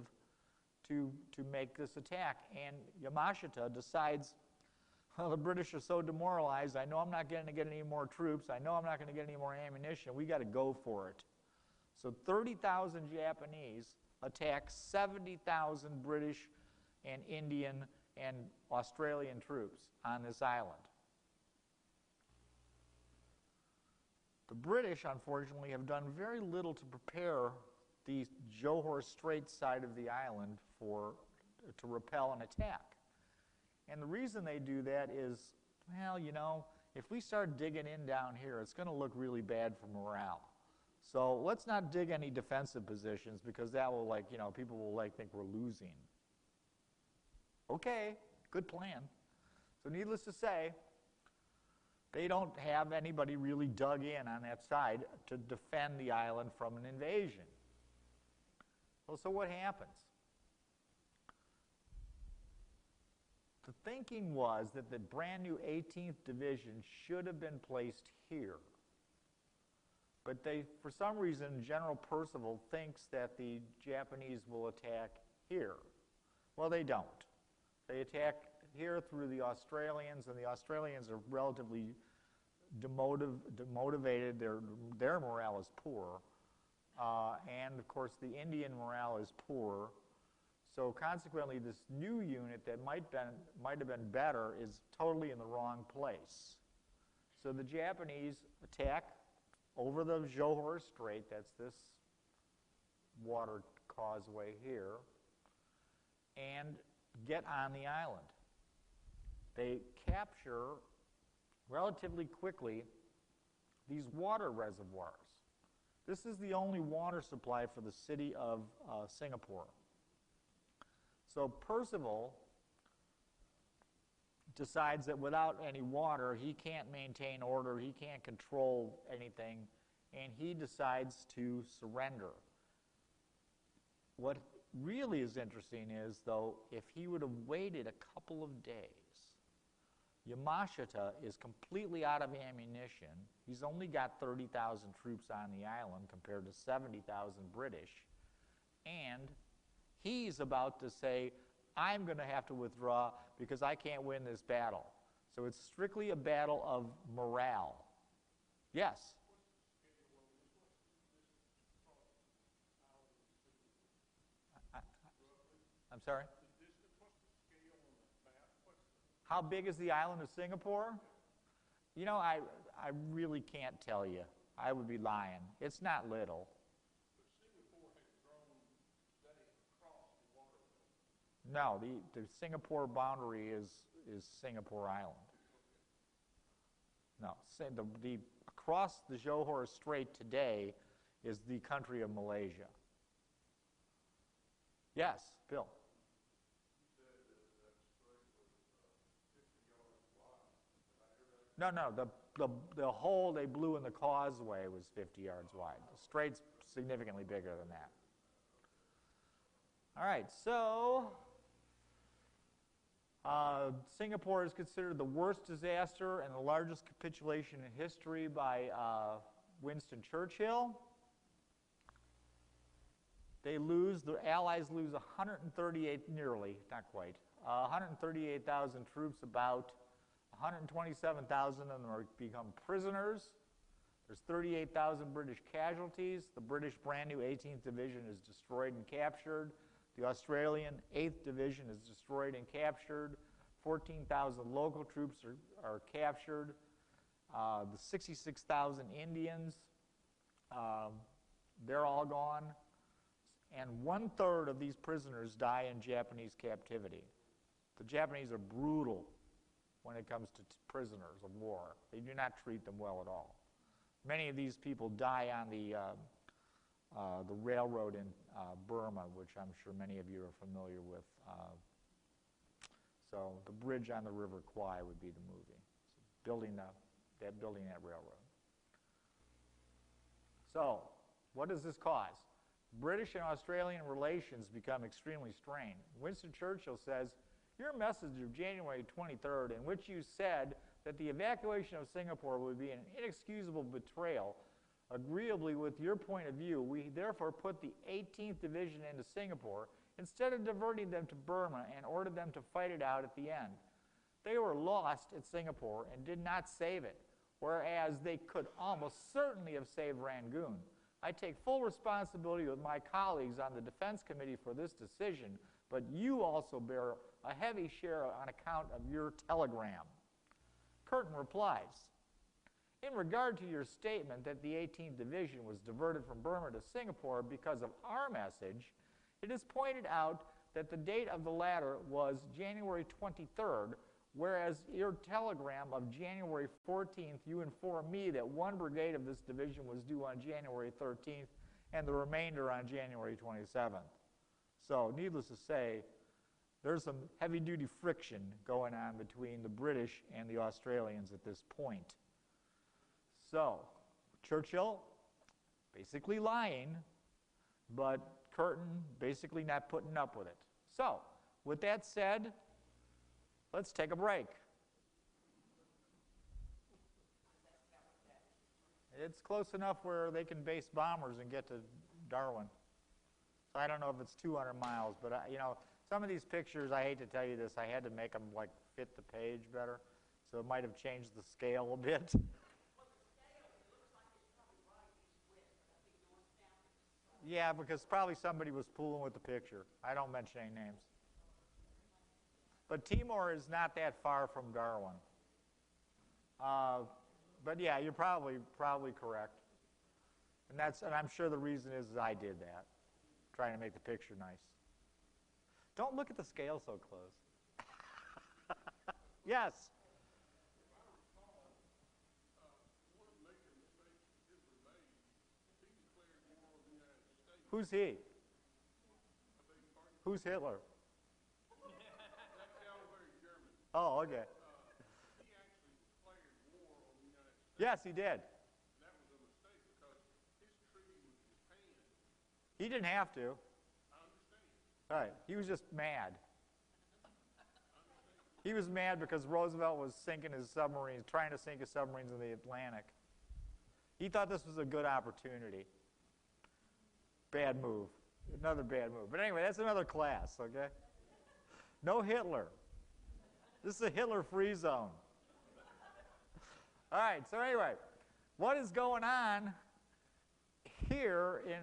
to make this attack. And Yamashita decides, well, the British are so demoralized, I know I'm not going to get any more troops, I know I'm not going to get any more ammunition, we got to go for it. So 30,000 Japanese attack 70,000 British and Indian and Australian troops on this island. The British, unfortunately, have done very little to prepare the Johor Strait side of the island to repel an attack. And the reason they do that is, well, you know, if we start digging in down here, it's going to look really bad for morale. So let's not dig any defensive positions because that will, like, you know, people will think we're losing. Okay, good plan. So needless to say, they don't have anybody really dug in on that side to defend the island from an invasion. Well, so what happens? The thinking was that the brand new 18th Division should have been placed here. But for some reason, General Percival thinks that the Japanese will attack here. Well, they don't. They attack here through the Australians, and the Australians are relatively demotivated. Their morale is poor. And, of course, the Indian morale is poor. So consequently, this new unit that might have been better is totally in the wrong place. So the Japanese attack over the Johor Strait, that's this water causeway here, and get on the island. They capture relatively quickly these water reservoirs. This is the only water supply for the city of Singapore. So Percival decides that without any water, he can't maintain order, he can't control anything, and he decides to surrender. What really is interesting is, though, if he would have waited a couple of days, Yamashita is completely out of ammunition. He's only got 30,000 troops on the island compared to 70,000 British, and he's about to say, I'm going to have to withdraw because I can't win this battle. So it's strictly a battle of morale. Yes? I'm sorry? How big is the island of Singapore? You know, I really can't tell you. I would be lying. It's not little. No, the Singapore boundary is Singapore Island. No, across the Johor Strait today is the country of Malaysia. Yes, Bill. No, the hole they blew in the causeway was 50 yards wide. The strait's significantly bigger than that. All right, so Singapore is considered the worst disaster and the largest capitulation in history by Winston Churchill. The Allies lose 138,000 troops, about 127,000 of them become prisoners. There's 38,000 British casualties. The British brand new 18th Division is destroyed and captured. The Australian 8th Division is destroyed and captured. 14,000 local troops are captured. The 66,000 Indians, they're all gone. And 1/3 of these prisoners die in Japanese captivity. The Japanese are brutal when it comes to prisoners of war. They do not treat them well at all. Many of these people die on the railroad in Burma, which I'm sure many of you are familiar with. So the bridge on the River Kwai would be the movie. So building that railroad. So what does this cause? British and Australian relations become extremely strained. Winston Churchill says, your message of January 23rd, in which you said that the evacuation of Singapore would be an inexcusable betrayal, agreeably with your point of view, we therefore put the 18th Division into Singapore instead of diverting them to Burma and ordered them to fight it out at the end. They were lost at Singapore and did not save it, whereas they could almost certainly have saved Rangoon. I take full responsibility with my colleagues on the Defense Committee for this decision, but you also bear a heavy share on account of your telegram. Curtin replies, in regard to your statement that the 18th Division was diverted from Burma to Singapore because of our message, it is pointed out that the date of the latter was January 23rd, whereas your telegram of January 14th, you informed me that one brigade of this division was due on January 13th and the remainder on January 27th. So, needless to say, there's some heavy-duty friction going on between the British and the Australians at this point. So, Churchill basically lying, but Curtin basically not putting up with it. So, with that said, let's take a break. It's close enough where they can base bombers and get to Darwin. So I don't know if it's 200 miles, but you know, some of these pictures, I hate to tell you this, I had to make them like fit the page better, so it might have changed the scale a bit. Yeah, because probably somebody was fooling with the picture. I don't mention any names. But Timor is not that far from Darwin. But yeah, you're probably correct. And I'm sure the reason is I did that, trying to make the picture nice. Don't look at the scale so close. Yes. Who's he? Who's Hitler? Oh, okay. He actually declared war on the United States. Yes, he did. That was a mistake because his treaty with Japan. He didn't have to. I understand. Right. He was just mad. He was mad because Roosevelt was sinking his submarines, trying to sink his submarines in the Atlantic. He thought this was a good opportunity. Bad move. Another bad move. But anyway, that's another class, okay? No Hitler. This is a Hitler-free zone. All right, so anyway, what is going on here in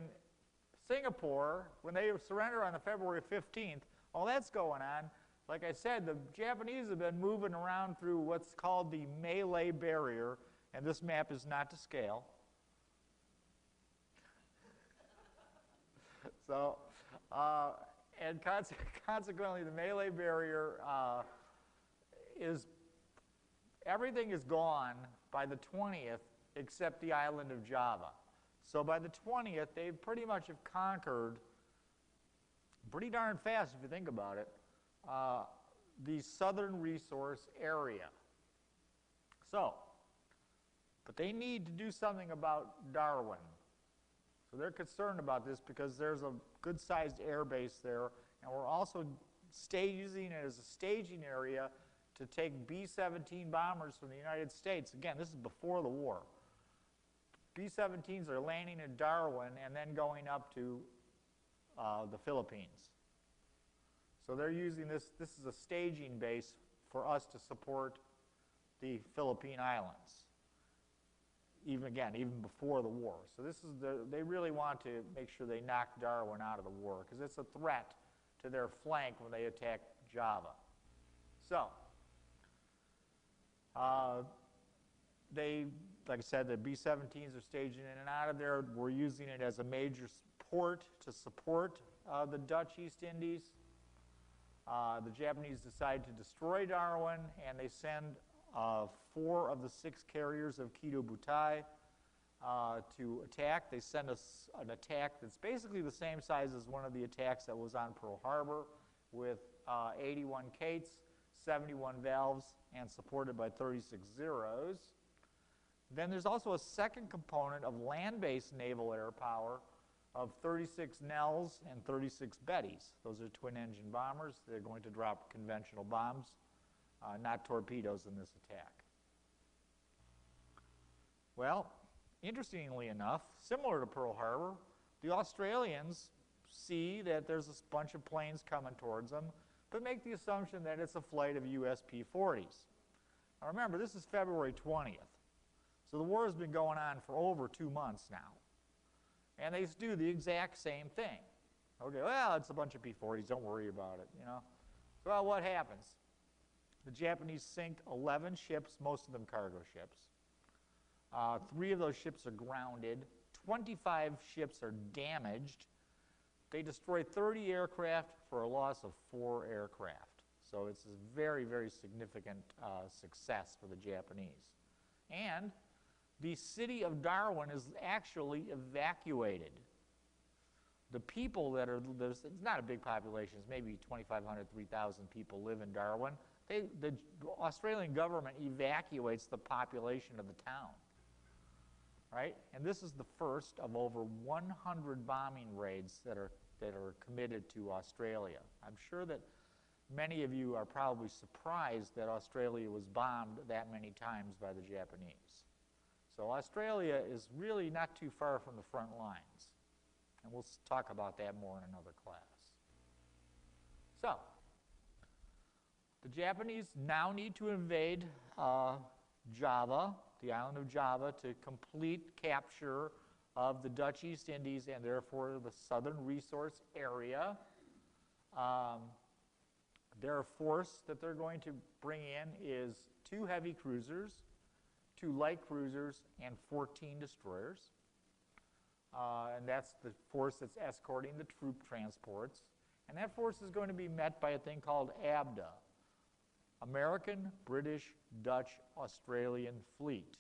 Singapore when they surrender on the February 15th? All that's going on. Like I said, the Japanese have been moving around through what's called the Malay Barrier, and this map is not to scale. So, and consequently, the Malay Barrier everything is gone by the 20th except the island of Java. So by the 20th, they pretty much have conquered, pretty darn fast if you think about it, the southern resource area. So, but they need to do something about Darwin. So they're concerned about this because there's a good-sized air base there, and we're also using it as a staging area to take B-17 bombers from the United States. Again, this is before the war. B-17s are landing in Darwin and then going up to the Philippines. So they're using this is a staging base for us to support the Philippine Islands. even before the war. So this is they really want to make sure they knock Darwin out of the war because it's a threat to their flank when they attack Java. So like I said, the B-17s are staging in and out of there. We're using it as a major port to support the Dutch East Indies. The Japanese decide to destroy Darwin, and they send 4 of the 6 carriers of Kido Butai to attack. They send us an attack that's basically the same size as one of the attacks that was on Pearl Harbor, with 81 Kates, 71 valves, and supported by 36 Zeros. Then there's also a second component of land-based naval air power of 36 Nels and 36 Bettys. Those are twin-engine bombers. They're going to drop conventional bombs, not torpedoes in this attack. Well, interestingly enough, similar to Pearl Harbor, the Australians see that there's a bunch of planes coming towards them, but make the assumption that it's a flight of US P-40s. Now remember, this is February 20th. So the war has been going on for over 2 months now. And they do the exact same thing. Okay, well, it's a bunch of P-40s, don't worry about it, you know. Well, what happens? The Japanese sink 11 ships, most of them cargo ships. 3 of those ships are grounded. 25 ships are damaged. They destroy 30 aircraft for a loss of 4 aircraft. So it's a very, very significant success for the Japanese. And the city of Darwin is actually evacuated. The people that are, it's not a big population, it's maybe 2,500, 3,000 people live in Darwin. The Australian government evacuates the population of the town, right? And this is the first of over 100 bombing raids that are committed to Australia. I'm sure that many of you are probably surprised that Australia was bombed that many times by the Japanese. So Australia is really not too far from the front lines. And we'll talk about that more in another class. So, the Japanese now need to invade Java, the island of Java, to complete capture of the Dutch East Indies and therefore the southern resource area. Their force that they're going to bring in is 2 heavy cruisers, 2 light cruisers, and 14 destroyers. And that's the force that's escorting the troop transports. And that force is going to be met by a thing called ABDA, American, British, Dutch, Australian Fleet.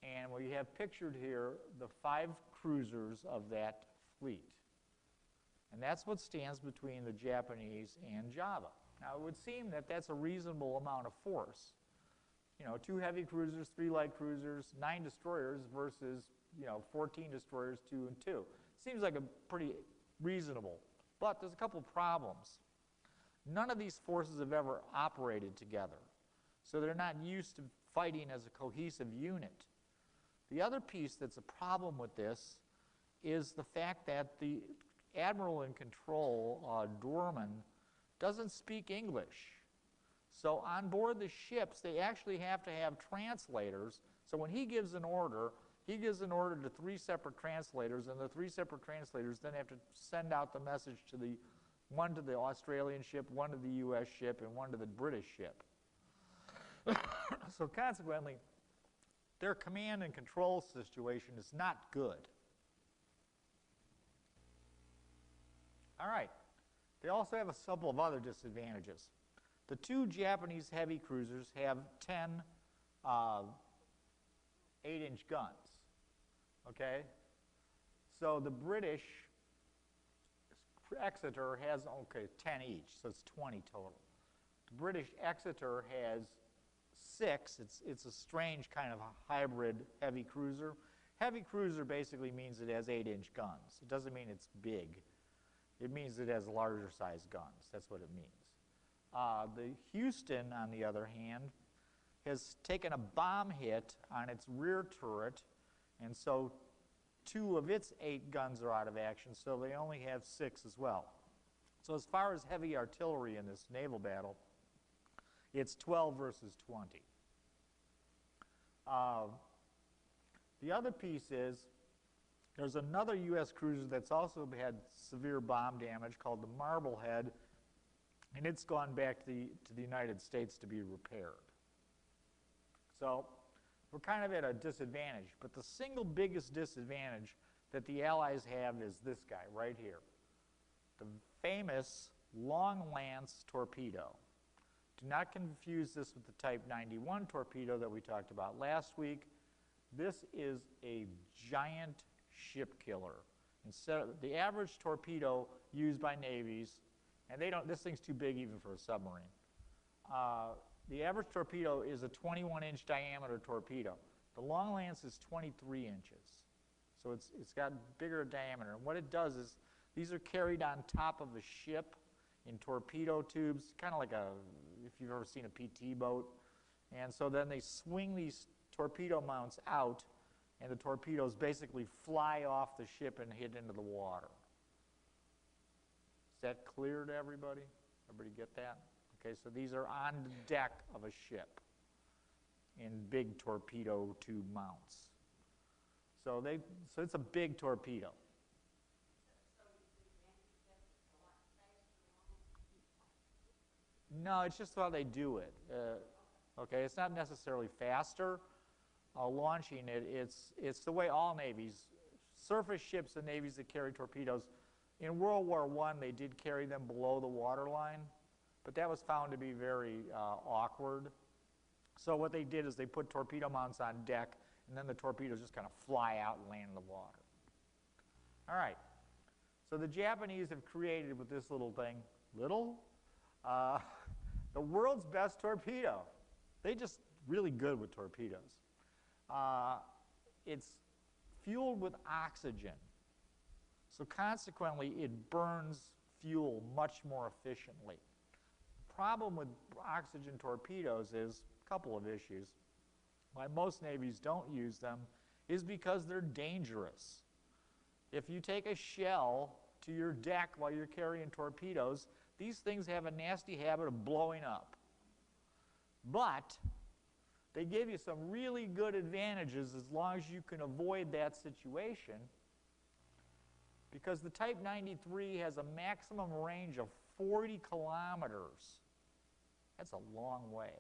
And we have pictured here the 5 cruisers of that fleet. And that's what stands between the Japanese and Java. Now, it would seem that that's a reasonable amount of force. You know, 2 heavy cruisers, 3 light cruisers, 9 destroyers versus, 14 destroyers, 2 and 2. Seems like a pretty reasonable. But there's a couple problems. None of these forces have ever operated together. So they're not used to fighting as a cohesive unit. The other piece that's a problem with this is the fact that the admiral in control, Dorman, doesn't speak English. So on board the ships, they actually have to have translators. So when he gives an order to 3 separate translators, and the 3 separate translators then have to send out the message to one to the Australian ship, one to the US ship, and one to the British ship. So consequently, their command and control situation is not good. All right. They also have a couple of other disadvantages. The 2 Japanese heavy cruisers have 10 8-inch guns. Okay? So the British Exeter has, 10 each, so it's 20 total. The British Exeter has 6. It's a strange kind of a hybrid heavy cruiser. Heavy cruiser basically means it has 8-inch guns. It doesn't mean it's big. It means it has larger sized guns. That's what it means. The Houston, on the other hand, has taken a bomb hit on its rear turret, and so 2 of its 8 guns are out of action, so they only have 6 as well. So as far as heavy artillery in this naval battle, it's 12 versus 20. The other piece is there's another U.S. cruiser that's also had severe bomb damage called the Marblehead, and it's gone back to the United States to be repaired. So we're kind of at a disadvantage, but the single biggest disadvantage that the Allies have is this guy right here, the famous Long Lance torpedo. Do not confuse this with the Type 91 torpedo that we talked about last week. This is a giant ship killer. Instead of the average torpedo used by navies, and this thing's too big even for a submarine. The average torpedo is a 21-inch diameter torpedo. The Long Lance is 23 inches. So it's got bigger diameter. And what it does is these are carried on top of a ship in torpedo tubes, kind of like if you've ever seen a PT boat. And so then they swing these torpedo mounts out, and the torpedoes basically fly off the ship and hit into the water. Is that clear to everybody? Everybody get that? Okay, so these are on the deck of a ship in big torpedo tube mounts. So it's a big torpedo. No, it's just how they do it. Okay, it's not necessarily faster launching it. It's the way all navies, surface ships and navies that carry torpedoes. In World War I, they did carry them below the waterline, but that was found to be very awkward. So what they did is they put torpedo mounts on deck, and then the torpedoes just kind of fly out and land in the water. All right. So the Japanese have created with this little thing, the world's best torpedo. They're just really good with torpedoes. It's fueled with oxygen. So consequently, it burns fuel much more efficiently. The problem with oxygen torpedoes is a couple of issues. Why most navies don't use them is because they're dangerous. If you take a shell to your deck while you're carrying torpedoes, these things have a nasty habit of blowing up. But they give you some really good advantages as long as you can avoid that situation, because the Type 93 has a maximum range of 40 kilometers. That's a long way.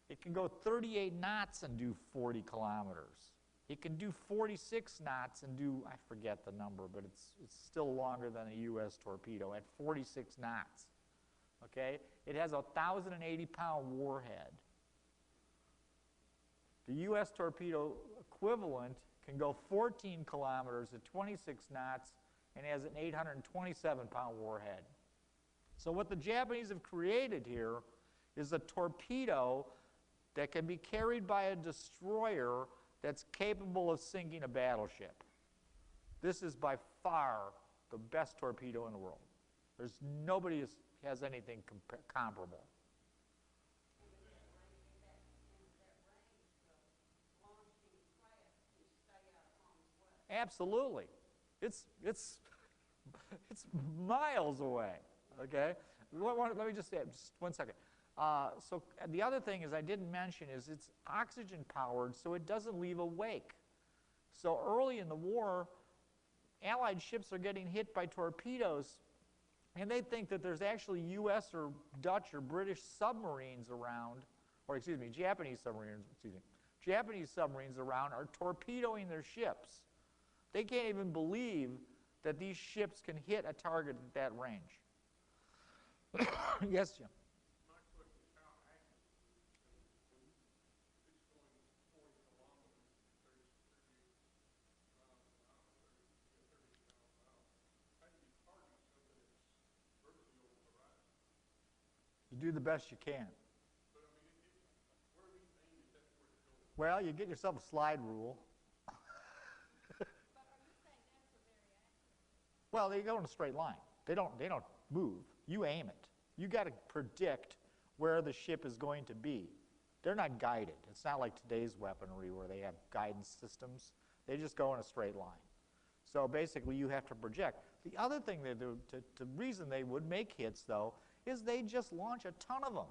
It can go 38 knots and do 40 kilometers. It can do 46 knots and do, I forget the number, but it's still longer than a U.S. torpedo at 46 knots. Okay? It has a 1,080-pound warhead. The U.S. torpedo equivalent can go 14 kilometers at 26 knots and has an 827-pound warhead. So what the Japanese have created here is a torpedo that can be carried by a destroyer that's capable of sinking a battleship. This is by far the best torpedo in the world. There's nobody who has anything comparable. Absolutely. It's miles away, okay? Let me just say, just 1 second. So the other thing is I didn't mention is it's oxygen powered, so it doesn't leave a wake. So early in the war, Allied ships are getting hit by torpedoes, and they think that there's actually U.S. or Dutch or British submarines around, or excuse me, Japanese submarines around are torpedoing their ships. They can't even believe that these ships can hit a target at that range. Yes, Jim? My question is how accurate is it? It's going 40 kilometers, 38 miles an hour, 38 miles an hour. How do you target something that's virtually over the horizon? You do the best you can. But I mean, where are these aimed? That's where it's going. Well, you get yourself a slide rule. Well, they go in a straight line. They don't move. You aim it. You got to predict where the ship is going to be. They're not guided. It's not like today's weaponry where they have guidance systems. They just go in a straight line. So basically, you have to project. The other thing they do, the reason they would make hits, though, is they just launch a ton of them.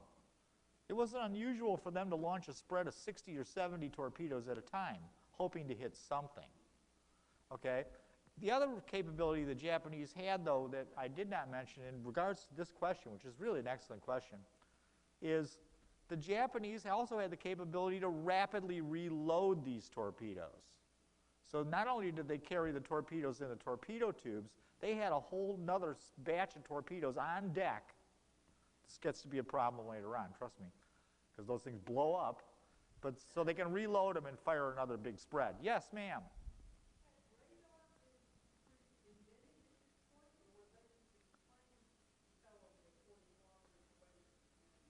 It wasn't unusual for them to launch a spread of 60 or 70 torpedoes at a time. hoping to hit something. Okay? The other capability the Japanese had, though, that I did not mention in regards to this question, which is really an excellent question, is the Japanese also had the capability to rapidly reload these torpedoes. So not only did they carry the torpedoes in the torpedo tubes, they had a whole nother batch of torpedoes on deck. This gets to be a problem later on, trust me, because those things blow up. But so they can reload them and fire another big spread. Yes, ma'am?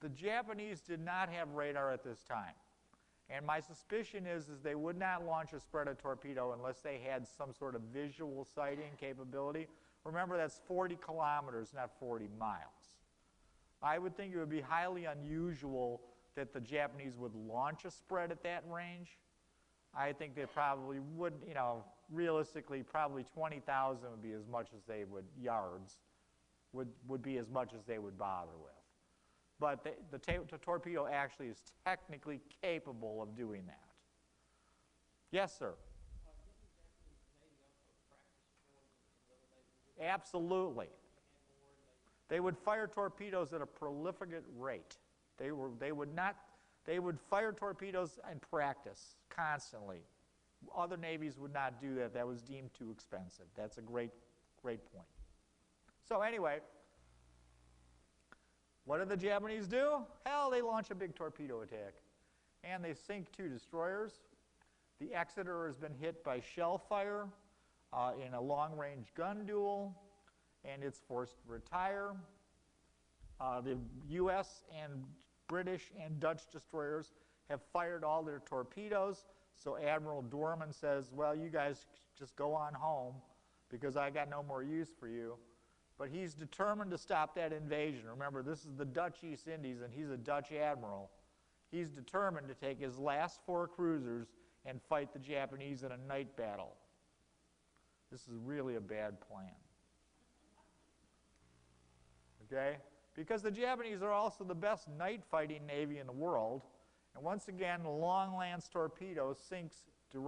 The Japanese did not have radar at this time. And my suspicion is they would not launch a spreaded torpedo unless they had some sort of visual sighting capability. Remember, that's 40 kilometers, not 40 miles. I would think it would be highly unusual that the Japanese would launch a spread at that range. I think they probably would, you know, realistically, probably 20,000 would be as much as they would, yards, would be as much as they would bother with. But the torpedo actually is technically capable of doing that. Yes, sir? Absolutely. They would fire torpedoes at a prolific rate. They would fire torpedoes in practice constantly. Other navies would not do that. That was deemed too expensive. That's a great point. So anyway, what did the Japanese do? Hell, they launch a big torpedo attack. And they sink 2 destroyers. The Exeter has been hit by shell fire in a long-range gun duel, and it's forced to retire. The U.S. and British and Dutch destroyers have fired all their torpedoes, so Admiral Dorman says, well, you guys just go on home because I got no more use for you. But he's determined to stop that invasion. Remember, this is the Dutch East Indies, and he's a Dutch admiral. He's determined to take his last 4 cruisers and fight the Japanese in a night battle. This is really a bad plan. Okay? Because the Japanese are also the best night-fighting navy in the world. And once again, the long-lance torpedo sinks the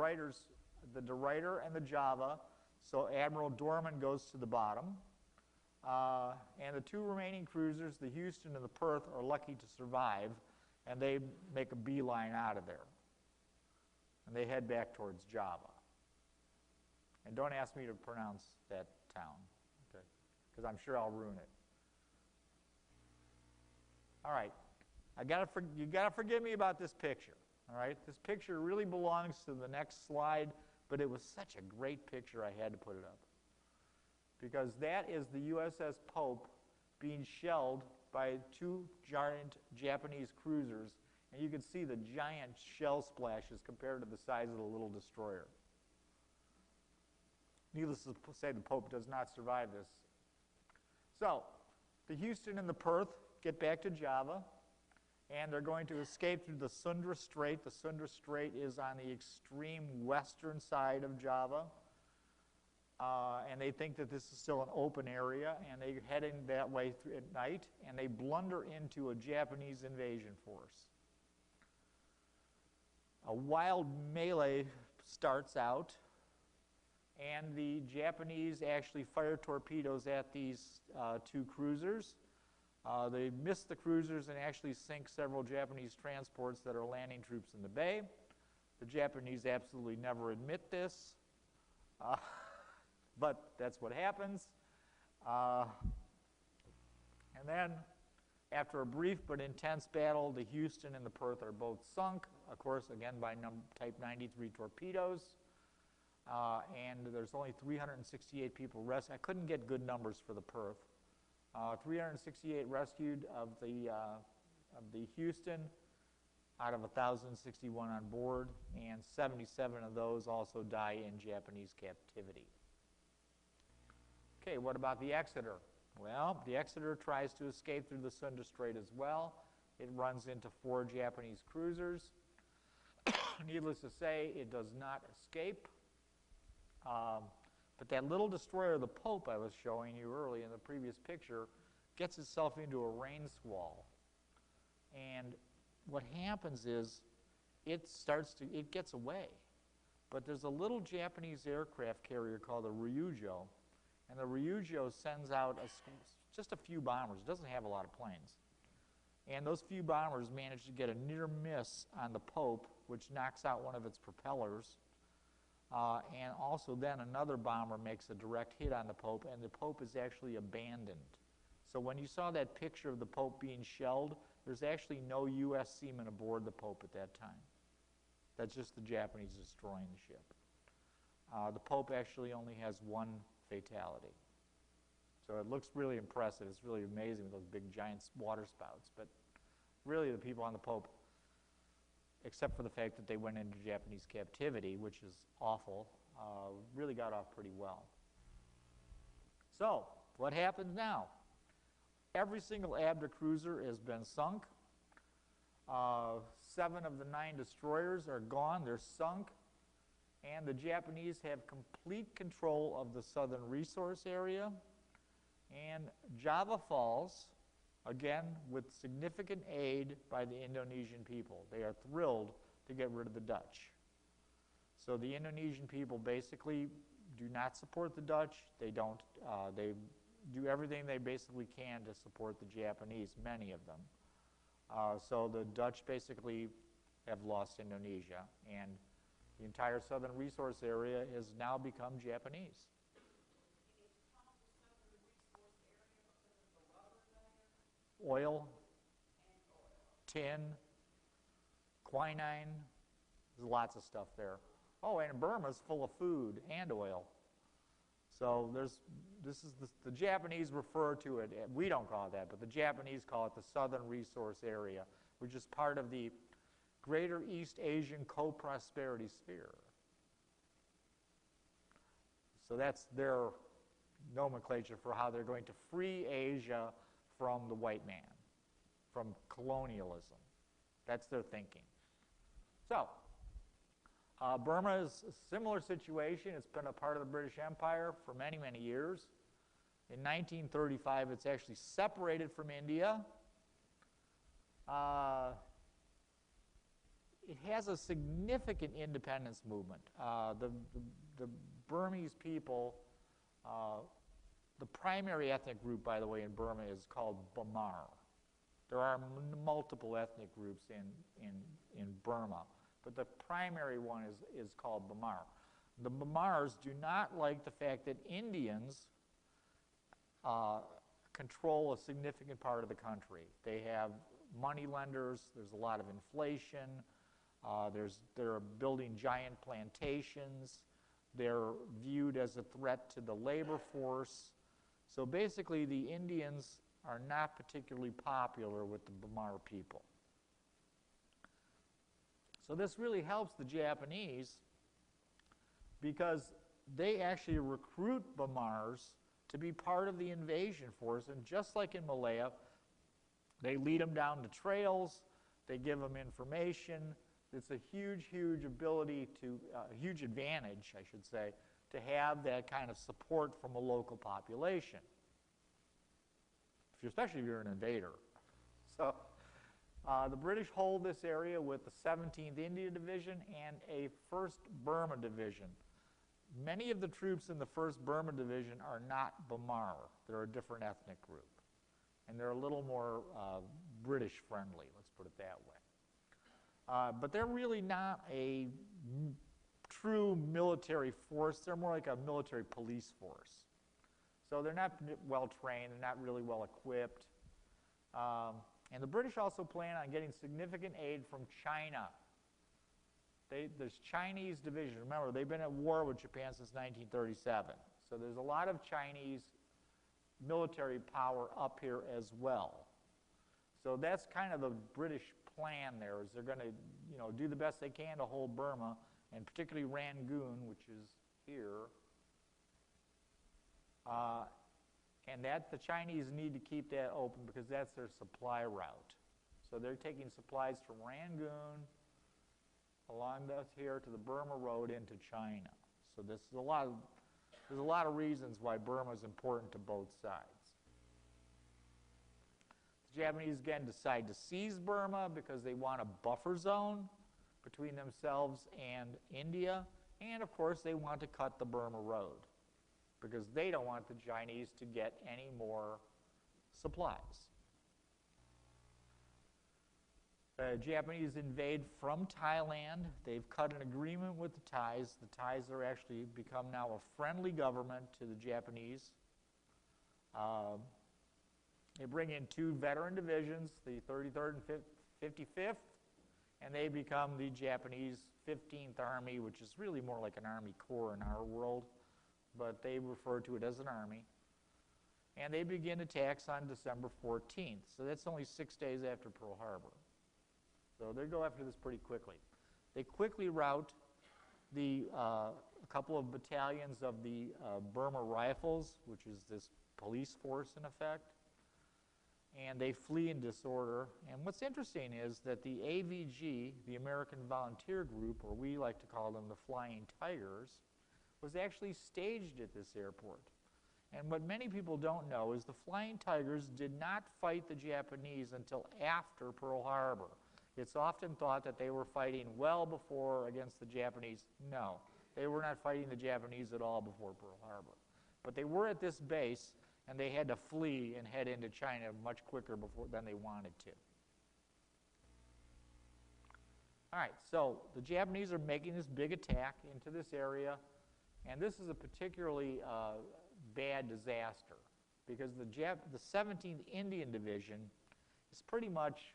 De Ruyter and the Java, so Admiral Dorman goes to the bottom. And the 2 remaining cruisers, the Houston and the Perth, are lucky to survive, and they make a beeline out of there. And they head back towards Java. And don't ask me to pronounce that town, okay? Because I'm sure I'll ruin it. All right, you gotta forgive me about this picture. All right, this picture really belongs to the next slide, but it was such a great picture I had to put it up. Because that is the USS Pope being shelled by 2 giant Japanese cruisers, and you can see the giant shell splashes compared to the size of the little destroyer. Needless to say, the Pope does not survive this. So, the Houston and the Perth get back to Java, and they're going to escape through the Sunda Strait. The Sunda Strait is on the extreme western side of Java. And they think that this is still an open area, and they're heading that way at night, and they blunder into a Japanese invasion force. A wild melee starts out, and the Japanese actually fire torpedoes at these 2 cruisers. They miss the cruisers and actually sink several Japanese transports that are landing troops in the bay. The Japanese absolutely never admit this. But that's what happens. And then, after a brief but intense battle, the Houston and the Perth are both sunk, of course, again by Type 93 torpedoes. And there's only 368 people rescued. I couldn't get good numbers for the Perth. 368 rescued of the Houston out of 1,061 on board, and 77 of those also die in Japanese captivity. Okay, what about the Exeter? Well, the Exeter tries to escape through the Sunda Strait as well. It runs into 4 Japanese cruisers. Needless to say, it does not escape. But that little destroyer, the Pope, I was showing you early in the previous picture, gets itself into a rain squall. And what happens is it gets away. but there's a little Japanese aircraft carrier called the Ryujo, and the Ryujo sends out just a few bombers. It doesn't have a lot of planes. And those few bombers manage to get a near miss on the Pope, which knocks out one of its propellers. And also then another bomber makes a direct hit on the Pope, and the Pope is actually abandoned. So when you saw that picture of the Pope being shelled, there's actually no U.S. seamen aboard the Pope at that time. That's just the Japanese destroying the ship. The Pope actually only has one fatality. So it looks really impressive. It's really amazing with those big giant water spouts. But really the people on the Pope, except for the fact that they went into Japanese captivity, which is awful, really got off pretty well. So what happens now? Every single Abda cruiser has been sunk. 7 of the 9 destroyers are gone. They're sunk. And the Japanese have complete control of the southern resource area. And Java Falls, again, with significant aid by the Indonesian people. They are thrilled to get rid of the Dutch. So the Indonesian people basically do not support the Dutch. They don't. They do everything they basically can to support the Japanese, many of them. So the Dutch basically have lost Indonesia, and the entire southern resource area has now become Japanese. Oil, tin, quinine, there's lots of stuff there. Oh, and Burma's full of food and oil. So the Japanese refer to it, we don't call it that, but the Japanese call it the Southern Resource Area, which is part of the Greater East Asian Co-Prosperity Sphere. So that's their nomenclature for how they're going to free Asia from the white man, from colonialism. That's their thinking. So, Burma is a similar situation. It's been a part of the British Empire for many, many years. In 1935, it's actually separated from India. It has a significant independence movement. The Burmese people, the primary ethnic group, by the way, in Burma is called Bamar. There are multiple ethnic groups in Burma, but the primary one is called Bamar. The Bamars do not like the fact that Indians control a significant part of the country. They have money lenders, there's a lot of inflation, they're building giant plantations, they're viewed as a threat to the labor force. So basically the Indians are not particularly popular with the Bamar people. So this really helps the Japanese because they actually recruit Bamars to be part of the invasion force, and just like in Malaya, they lead them down the trails, they give them information. It's a huge, huge ability to, huge advantage, I should say, to have that kind of support from a local population, especially if you're an invader. So the British hold this area with the 17th India Division and a 1st Burma Division. Many of the troops in the 1st Burma Division are not Bamar. They're a different ethnic group. And they're a little more British friendly, let's put it that way. But they're really not a true military force. They're more like a military police force. So they're not well trained, they're not really well equipped. And the British also plan on getting significant aid from China. There's Chinese division. Remember, they've been at war with Japan since 1937. So there's a lot of Chinese military power up here as well. So that's kind of the British plan there, is they're going to do the best they can to hold Burma, and particularly Rangoon, which is here. And that the Chinese need to keep that open because that's their supply route. So they're taking supplies from Rangoon along this here to the Burma Road into China. So there's a lot of reasons why Burma is important to both sides. The Japanese again decide to seize Burma because they want a buffer zone between themselves and India, And, of course, they want to cut the Burma Road because they don't want the Chinese to get any more supplies. The Japanese invade from Thailand. They've cut an agreement with the Thais. The Thais are actually become now a friendly government to the Japanese. They bring in 2 veteran divisions, the 33rd and 55th, and they become the Japanese 15th Army, which is really more like an Army Corps in our world, but they refer to it as an army. And they begin attacks on December 14th, so that's only 6 days after Pearl Harbor. So they go after this pretty quickly. They quickly rout a couple of battalions of the Burma Rifles, which is this police force in effect, and they flee in disorder. And what's interesting is that the AVG, the American Volunteer Group, or we like to call them the Flying Tigers, was actually staged at this airport. And what many people don't know is the Flying Tigers did not fight the Japanese until after Pearl Harbor. It's often thought that they were fighting well before against the Japanese. No, they were not fighting the Japanese at all before Pearl Harbor. But they were at this base, and they had to flee and head into China much quicker than they wanted to. All right, so the Japanese are making this big attack into this area, and this is a particularly bad disaster because the 17th Indian Division is pretty much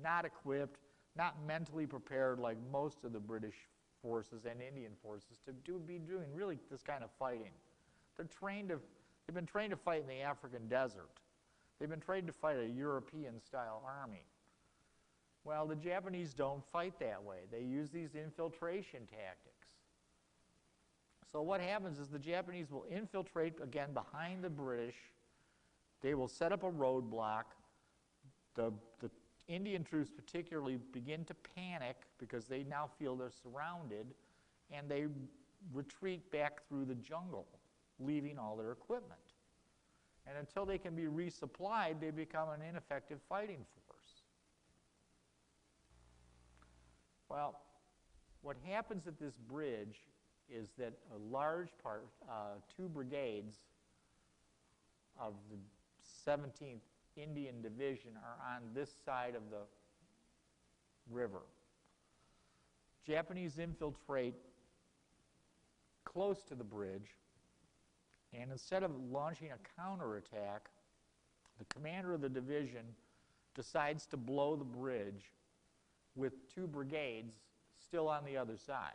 not equipped, not mentally prepared like most of the British forces and Indian forces to be doing really this kind of fighting. They've been trained to fight in the African desert. They've been trained to fight a European-style army. Well, the Japanese don't fight that way. They use these infiltration tactics. So what happens is the Japanese will infiltrate again behind the British. They will set up a roadblock. The Indian troops particularly begin to panic because they now feel they're surrounded, and they retreat back through the jungle, leaving all their equipment. And until they can be resupplied, they become an ineffective fighting force. Well, what happens at this bridge is that a large part, 2 brigades of the 17th Indian Division are on this side of the river. Japanese infiltrate close to the bridge, and instead of launching a counterattack, the commander of the division decides to blow the bridge with 2 brigades still on the other side.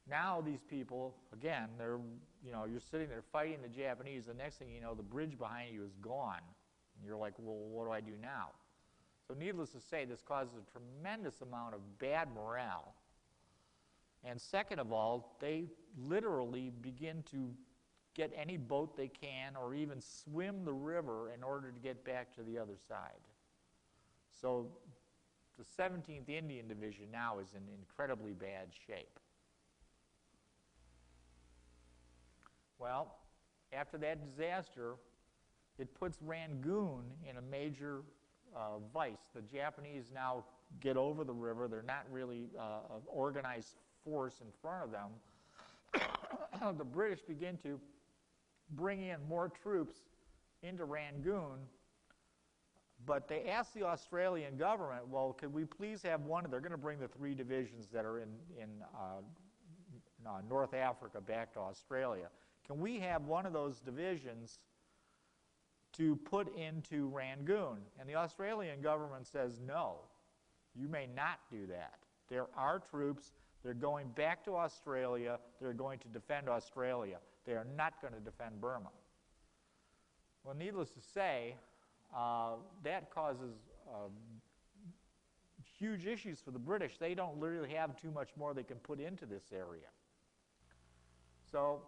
Now these people, again, you're sitting there fighting the Japanese. The next thing you know, the bridge behind you is gone. And you're like, well, what do I do now? So needless to say, this causes a tremendous amount of bad morale. And second of all, they literally begin to get any boat they can or even swim the river in order to get back to the other side. So the 17th Indian Division now is in incredibly bad shape. Well, after that disaster, it puts Rangoon in a major vice. The Japanese now get over the river. They're not really an organized force in front of them. The British begin to bring in more troops into Rangoon, but they ask the Australian government, well, could we please have they're going to bring the 3 divisions that are in North Africa back to Australia. Can we have one of those divisions to put into Rangoon? And the Australian government says, no, you may not do that. There are troops. They're going back to Australia. They're going to defend Australia. They are not going to defend Burma. Well, needless to say, that causes huge issues for the British. They don't really have too much more they can put into this area. So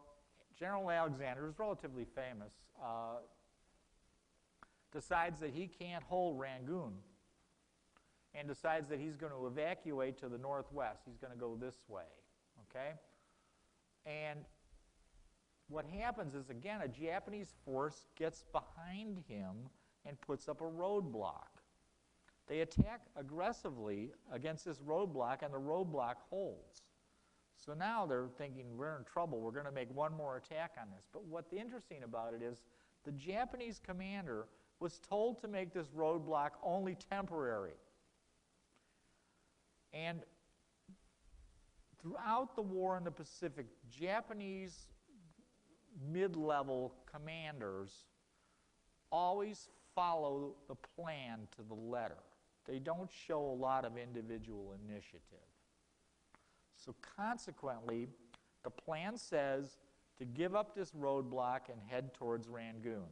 General Alexander, who's relatively famous, decides that he can't hold Rangoon and decides that he's going to evacuate to the northwest. He's going to go this way, okay? And what happens is, again, a Japanese force gets behind him and puts up a roadblock. they attack aggressively against this roadblock, and the roadblock holds. So now they're thinking, we're in trouble, we're going to make one more attack on this. But what's interesting about it is the Japanese commander was told to make this roadblock only temporary. And throughout the war in the Pacific, Japanese mid-level commanders always follow the plan to the letter. They don't show a lot of individual initiative. So consequently, the plan says to give up this roadblock and head towards Rangoon.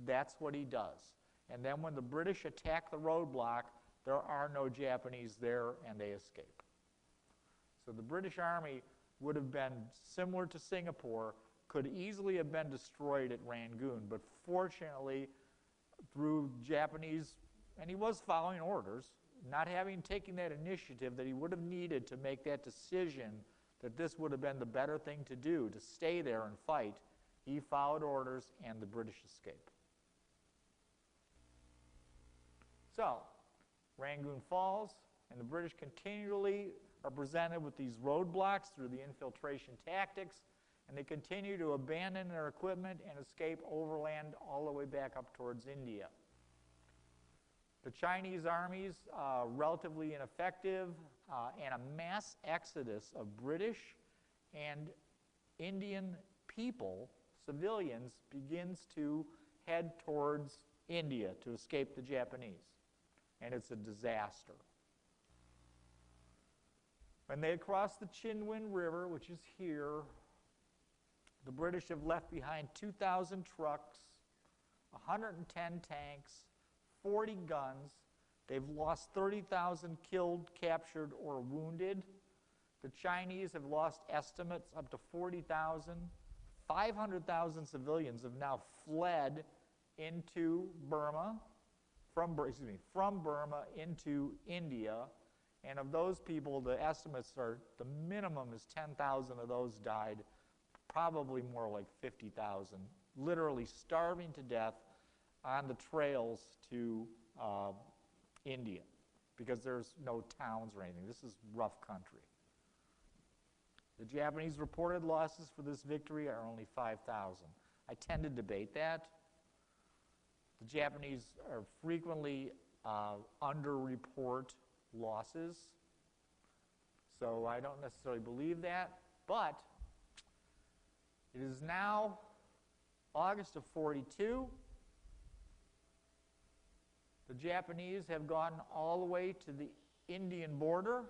That's what he does. And then when the British attack the roadblock, there are no Japanese there, and they escape. So the British Army would have been similar to Singapore, could easily have been destroyed at Rangoon, but fortunately, through Japanese, and he was following orders, not having taken that initiative that he would have needed to make that decision that this would have been the better thing to do, to stay there and fight, he followed orders and the British escape. So, Rangoon falls, and the British continually are presented with these roadblocks through the infiltration tactics, and they continue to abandon their equipment and escape overland all the way back up towards India. The Chinese armies, relatively ineffective, and a mass exodus of British and Indian people, civilians, begins to head towards India to escape the Japanese. And it's a disaster. When they cross the Chinwin River, which is here, the British have left behind 2,000 trucks, 110 tanks, 40 guns. They've lost 30,000 killed, captured, or wounded. The Chinese have lost estimates up to 40,000. 500,000 civilians have now fled into Burma, from Burma into India. And of those people, the estimates are the minimum is 10,000 of those died, probably more like 50,000, literally starving to death on the trails to India, because there's no towns or anything. This is rough country. The Japanese reported losses for this victory are only 5,000. I tend to debate that. The Japanese are frequently underreport losses, so I don't necessarily believe that, but it is now August of 42. The Japanese have gone all the way to the Indian border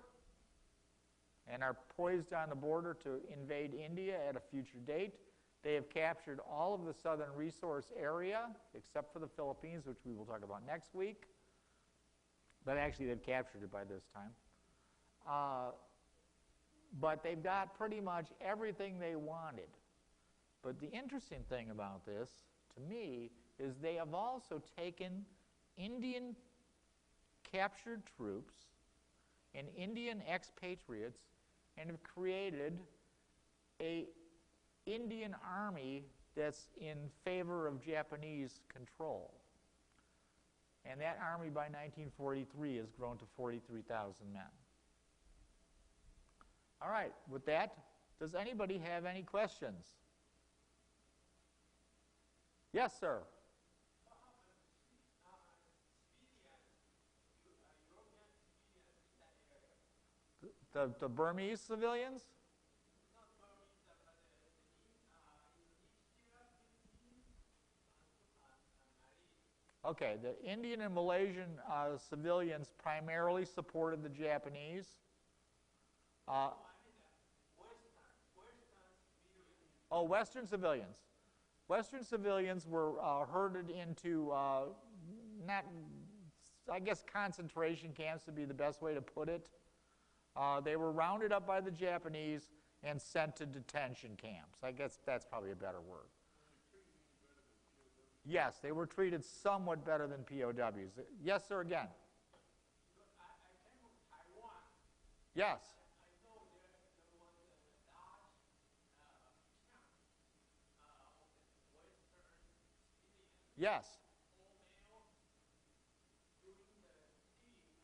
and are poised on the border to invade India at a future date. They have captured all of the southern resource area, except for the Philippines, which we will talk about next week. But actually, they've captured it by this time. But they've got pretty much everything they wanted. But the interesting thing about this, to me, is they have also taken Indian captured troops and Indian expatriates and have created an Indian army that's in favor of Japanese control. And that army by 1943 has grown to 43,000 men. All right, with that, does anybody have any questions? Yes, sir. The Burmese civilians? Okay, the Indian and Malaysian civilians primarily supported the Japanese. Western civilians. Western civilians were herded into, not, I guess concentration camps would be the best way to put it. They were rounded up by the Japanese and sent to detention camps. I guess that's probably a better word. Yes, they were treated somewhat better than POWs. Yes, sir, again. I came from Taiwan. Yes. I know there was a large camp of Western civilians, Yes. all male, during the siege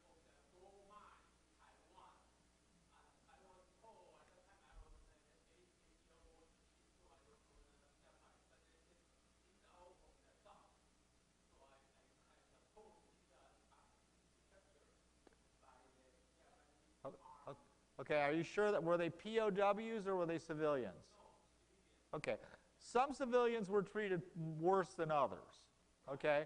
Okay, are you sure that, were they POWs or were they civilians? Okay, some civilians were treated worse than others, okay?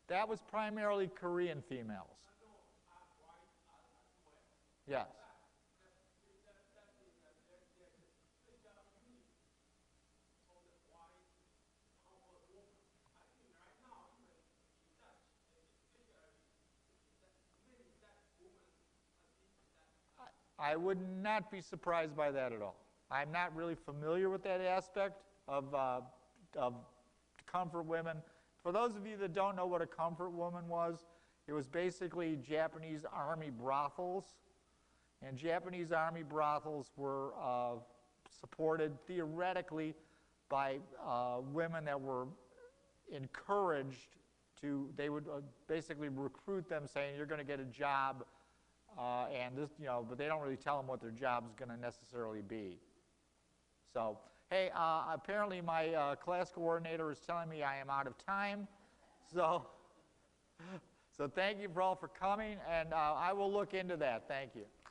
That was primarily Korean females. Yes. I would not be surprised by that at all. I'm not really familiar with that aspect of comfort women. For those of you that don't know what a comfort woman was, it was basically Japanese army brothels. And Japanese army brothels were supported theoretically by women that were encouraged to, they would basically recruit them saying, you're going to get a job, and this, but they don't really tell them what their job's going to necessarily be. So, hey, apparently my class coordinator is telling me I am out of time. So thank you for all for coming, and I will look into that. Thank you.